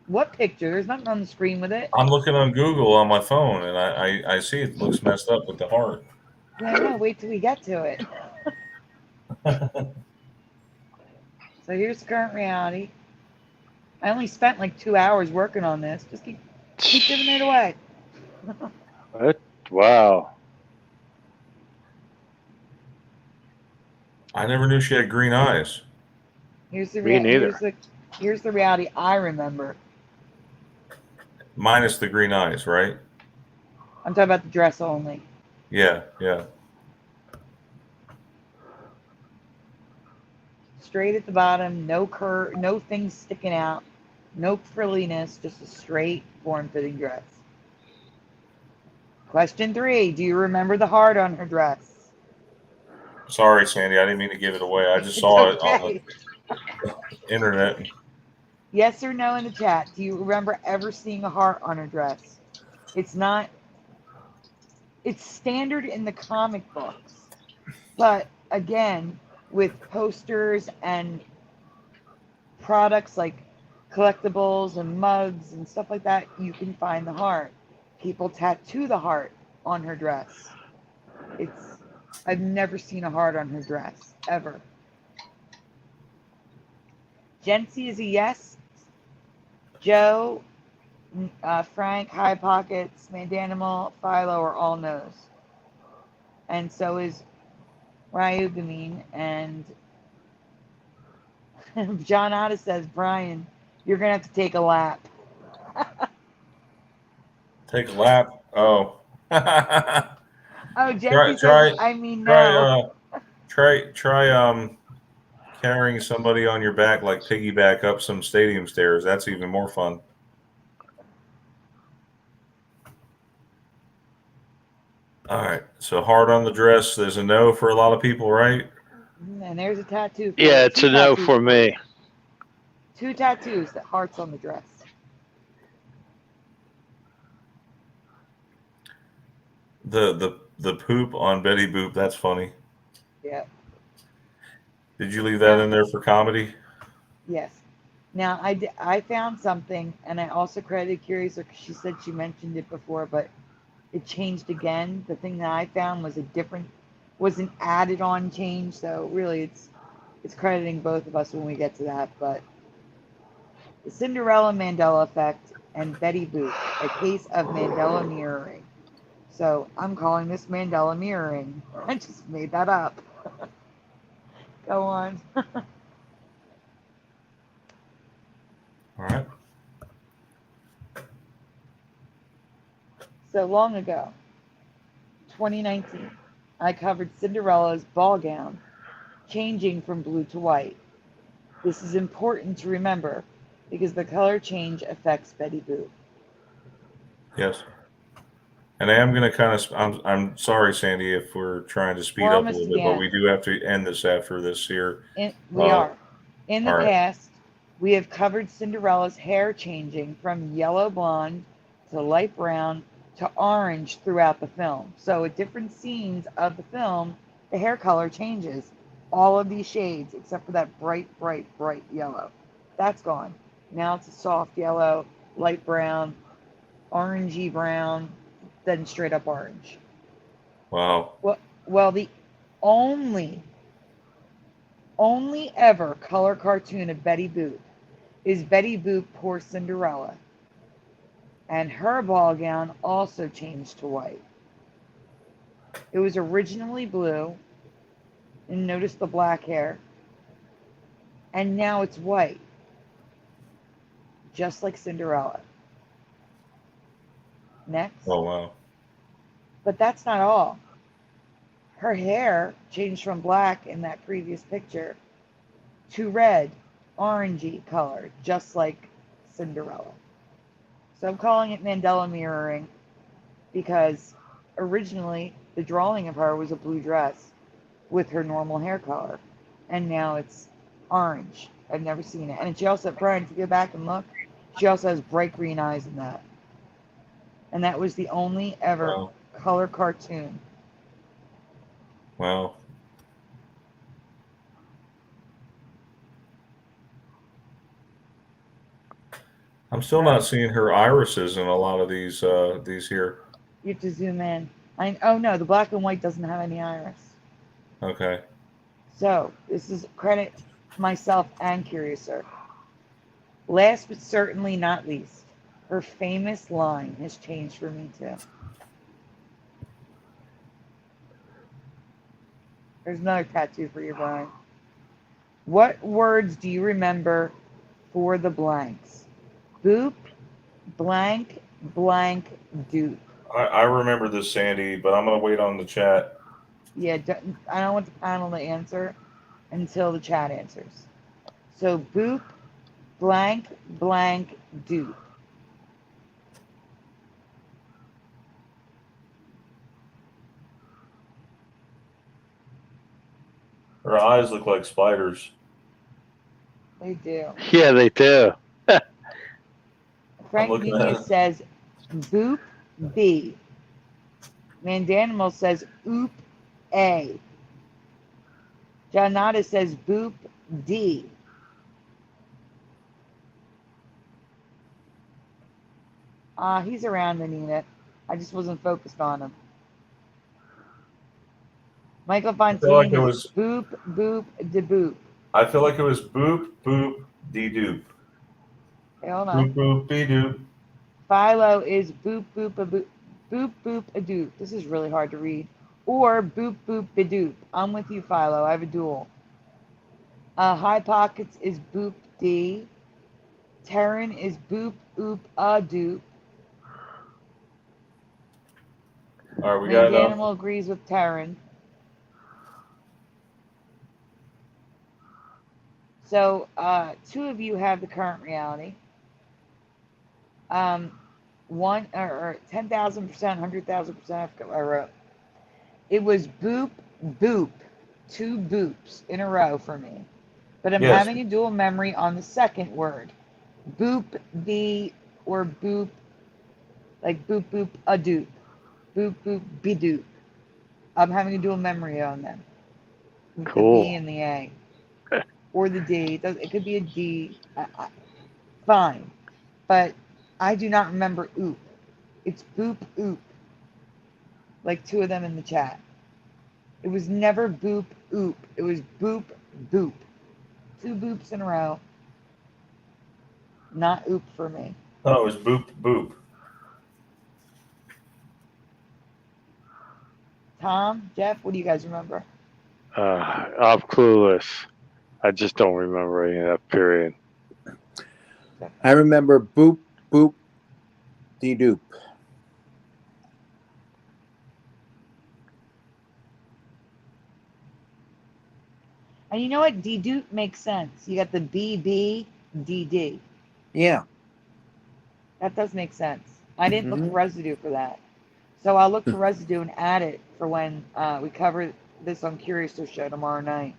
What picture? There's nothing on the screen with it. I'm looking on Google on my phone, and I see it looks messed up with the heart. Yeah, no, wait till we get to it. So here's current reality. I only spent like 2 hours working on this. Just keep giving it away. Wow. I never knew she had green eyes. Here's the Me neither. Here's the reality I remember. Minus the green eyes, right? I'm talking about the dress only. Yeah, yeah. Straight at the bottom, no curve, no things sticking out, no frilliness, just a straight form-fitting dress. Question 3, do you remember the heart on her dress? Sorry, Sandy, I didn't mean to give it away. I just saw it on the internet. Yes or no in the chat. Do you remember ever seeing a heart on her dress? It's not. It's standard in the comic books. But again, with posters and products like collectibles and mugs and stuff like that, you can find the heart. People tattoo the heart on her dress. I've never seen a heart on her dress, ever. Jency is a yes. Joe, Frank, High Pockets, Mandanimal, Philo are all no's. And so is Ryugamine. And John Otta says, Brian, you're going to have to take a lap. Take a lap? Oh. Oh, Jency says, I mean, no. Try carrying somebody on your back like piggyback up some stadium stairs. That's even more fun. All right. So hard on the dress. There's a no for a lot of people, right? And there's a tattoo. Yeah, it's a no for me. 2 tattoos, that hearts on the dress. The poop on Betty Boop. That's funny. Yeah. Did you leave that in there for comedy? Yes. Now, I found something, and I also credited Curiouser because she said she mentioned it before, but it changed again. The thing that I found was was an added on change, so really it's crediting both of us when we get to that. But the Cinderella Mandela effect and Betty Boop, a case of Mandela mirroring. So I'm calling this Mandela mirroring. I just made that up. Go on. All right. So long ago, 2019, I covered Cinderella's ball gown changing from blue to white. This is important to remember because the color change affects Betty Boop. Yes. And I am going to kind of, I'm sorry, Sandy, if we're trying to speed up a little bit, but we do have to end this after this here. We are. In the past, we have covered Cinderella's hair changing from yellow blonde to light brown to orange throughout the film. So at different scenes of the film, the hair color changes. All of these shades, except for that bright, bright, bright yellow. That's gone. Now it's a soft yellow, light brown, orangey brown, then straight up orange. Wow. Well, the only ever color cartoon of Betty Boop is Betty Boop Poor Cinderella. And her ball gown also changed to white. It was originally blue, and notice the black hair, and now it's white, just like Cinderella. Next. Oh, wow. But that's not all. Her hair changed from black in that previous picture to red, orangey color, just like Cinderella. So I'm calling it Mandela mirroring because originally the drawing of her was a blue dress with her normal hair color, and now it's orange. I've never seen it. And she also, Brian, if you go back and look, she also has bright green eyes in that. And that was the only ever color cartoon. Wow. I'm still not seeing her irises in a lot of these here. You have to zoom in. Oh no, the black and white doesn't have any iris. Okay. So this is credit myself and Curiouser. Last but certainly not least, her famous line has changed for me too. There's another tattoo for you, Brian. What words do you remember for the blanks? Boop, blank, blank, dupe. I remember this, Sandy, but I'm going to wait on the chat. Yeah, I don't want the panel to answer until the chat answers. So boop, blank, blank, dupe. Her eyes look like spiders. They do. Yeah, they do. Frank Nunez says boop B. Mandanimal says oop A. John Nada says boop D. He's around, Anita. I just wasn't focused on him. Michael I feel like Fontaine it is was. boop, boop, de boop. I feel like it was boop boop dee doop. Hey, hold on. Boop boop be doop. Philo is boop, boop, a boop, boop, boop, a doop. This is really hard to read. Or boop, boop, be doop. I'm with you, Philo. I have a duel. High Pockets is boop, d. Terran is boop, oop, a doop. All right, we got enough. Animal agrees with Terran. So, two of you have the current reality. One or 10,000%, 100,000%. I forgot what I wrote. It was boop, boop, 2 boops in a row for me. But I'm having a dual memory on the second word. Boop, the, or boop, like boop, boop, a doop. Boop, boop, be doop. I'm having a dual memory on them. With Cool. the B and the A. Or the D. It could be a D. Fine. But I do not remember oop. It's boop, oop. Like 2 of them in the chat. It was never boop, oop. It was boop, boop. 2 boops in a row. Not oop for me. Oh, it was boop boop. Tom, Jeff, what do you guys remember? I'm clueless. I just don't remember any of that period. I remember boop, boop, dee doop. And you know what? D-doop makes sense. You got the B-B, D-D. Yeah. That does make sense. I didn't look for residue for that. So I'll look for residue and add it for when we cover this on Curious Show tomorrow night.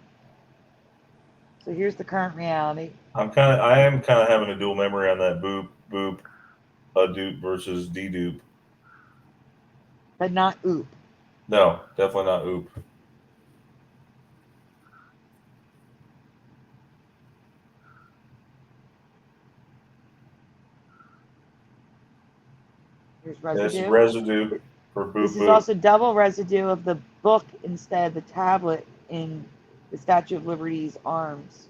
So here's the current reality. I am kind of having a dual memory on that boop boop, a doop versus d doop. But not oop. No, definitely not oop. Here's residue. It's residue for boop This is boop. also double residue of the book instead of the tablet in the Statue of Liberty's arms.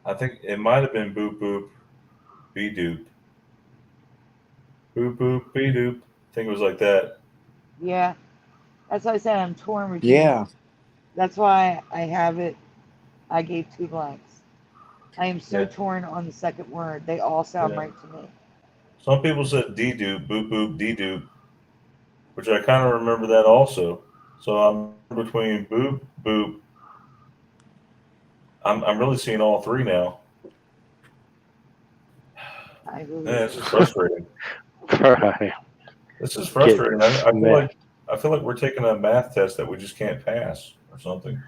I think it might have been boop boop, be doop. Boop boop, be doop. I think it was like that. Yeah. That's why I said I'm torn between. Yeah. That's why I have it. I gave 2 blanks. I am so torn on the second word. They all sound right to me. Some people said D doop, boop boop, D doop, which I kind of remember that also. So I'm between boop boop. I'm really seeing all 3 now. I believe This is frustrating. Right. This is frustrating. I feel like we're taking a math test that we just can't pass or something.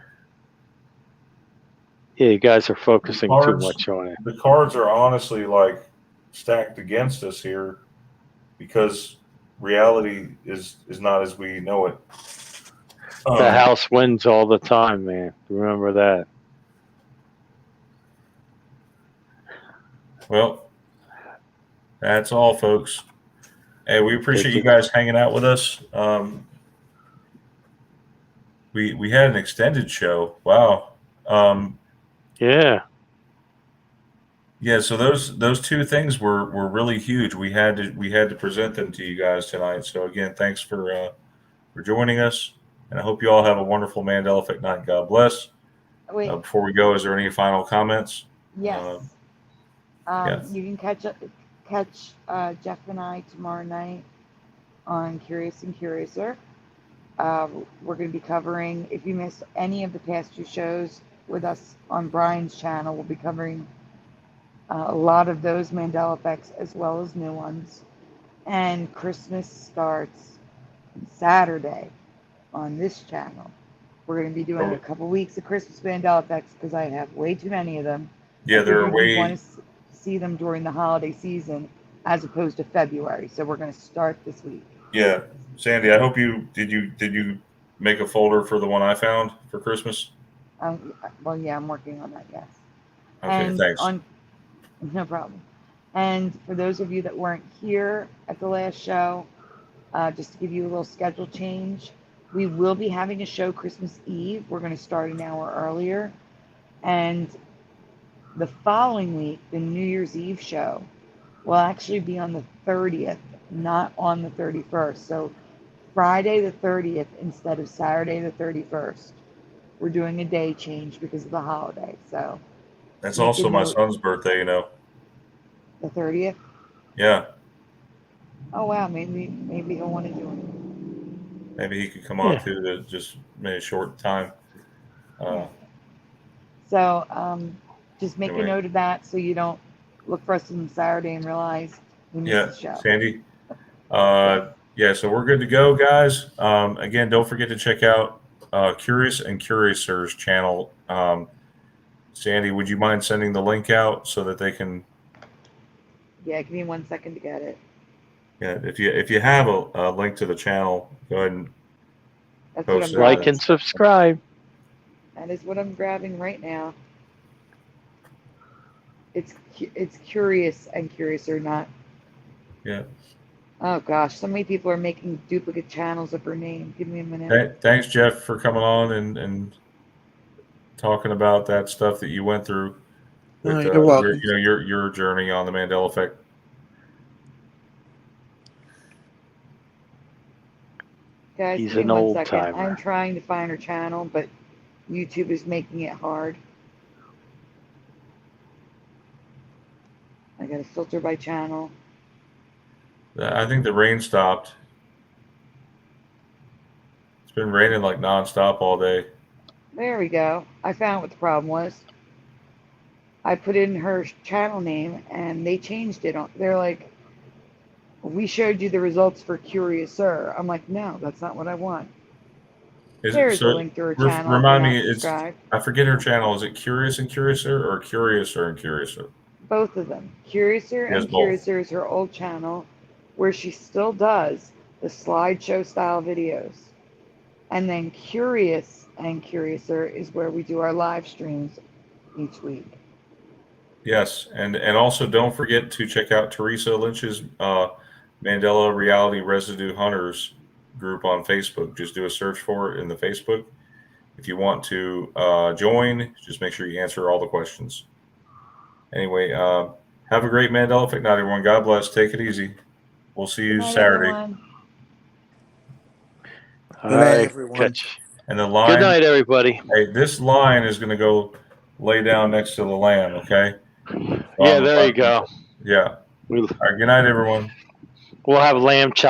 Yeah, you guys are focusing too much on it. The cards are honestly like stacked against us here because reality is not as we know it. The house wins all the time, man. Remember that. Well, that's all, folks. Hey, we appreciate you guys hanging out with us. We had an extended show. Wow. Yeah. Yeah. So those 2 things were really huge. We had to present them to you guys tonight. So again, thanks for joining us, and I hope you all have a wonderful Mandela Effect night. God bless. Wait. Before we go, is there any final comments? Yes. Yes. You can catch Jeff and I tomorrow night on Curious and Curiouser. We're going to be covering, if you missed any of the past 2 shows with us on Brian's channel, we'll be covering a lot of those Mandela effects as well as new ones. And Christmas starts Saturday on this channel. We're going to be doing a couple weeks of Christmas Mandela effects because I have way too many of them. Yeah, they're way. Want to see them during the holiday season as opposed to February. So we're going to start this week. Yeah, Sandy, I hope did you make a folder for the one I found for Christmas? Well, yeah, I'm working on that. Yes. Okay, And thanks. No problem. And for those of you that weren't here at the last show, just to give you a little schedule change, we will be having a show Christmas Eve. We're going to start an hour earlier. And the following week, the New Year's Eve show will actually be on the 30th, not on the 31st. So Friday the 30th instead of Saturday the 31st. We're doing a day change because of the holiday. So that's also my son's birthday, you know. The 30th? Yeah. Oh wow, maybe he'll want to do it. Maybe he could come on too to just maybe a short time. So just make a note of that so you don't look for us on Saturday and realize we missed the show. Sandy. Yeah, so we're good to go, guys. Again, don't forget to check out Curious and Curiouser's channel. Sandy, would you mind sending the link out so that they can? Yeah, give me 1 second to get it. Yeah, if you have a link to the channel, go ahead and post it. Like and subscribe. That is what I'm grabbing right now. It's Curious and Curiouser, not. Yeah. Oh gosh, so many people are making duplicate channels of her name. Give me a minute. Thanks, Jeff, for coming on and talking about that stuff that you went through with you're welcome. your journey on the Mandela effect. Guys, he's give me an 1 old second. timer. I'm trying to find her channel, but YouTube is making it hard. I gotta filter by channel. I think the rain stopped. It's been raining like nonstop all day. There we go. I found what the problem was. I put in her channel name and they changed it. They're like, we showed you the results for Curiouser. I'm like, no, that's not what I want. There's a link to her channel. Remind me, I forget her channel. Is it Curious and Curiouser or Curiouser and Curiouser? Both of them. Curiouser and Curiouser is her old channel where she still does the slideshow style videos. And then Curious and Curiouser is where we do our live streams each week. Yes, and also don't forget to check out Teresa Lynch's Mandela Reality Residue Hunters group on Facebook. Just do a search for it in the Facebook. If you want to join, just make sure you answer all the questions. Anyway, have a great Mandela effect night, everyone. God bless. Take it easy. We'll see you Saturday. All right, everyone. And the line. Good night, everybody. Hey, this line is going to go lay down next to the lamb. Okay. Yeah, there you go. Yeah. All right. Good night, everyone. We'll have lamb chop.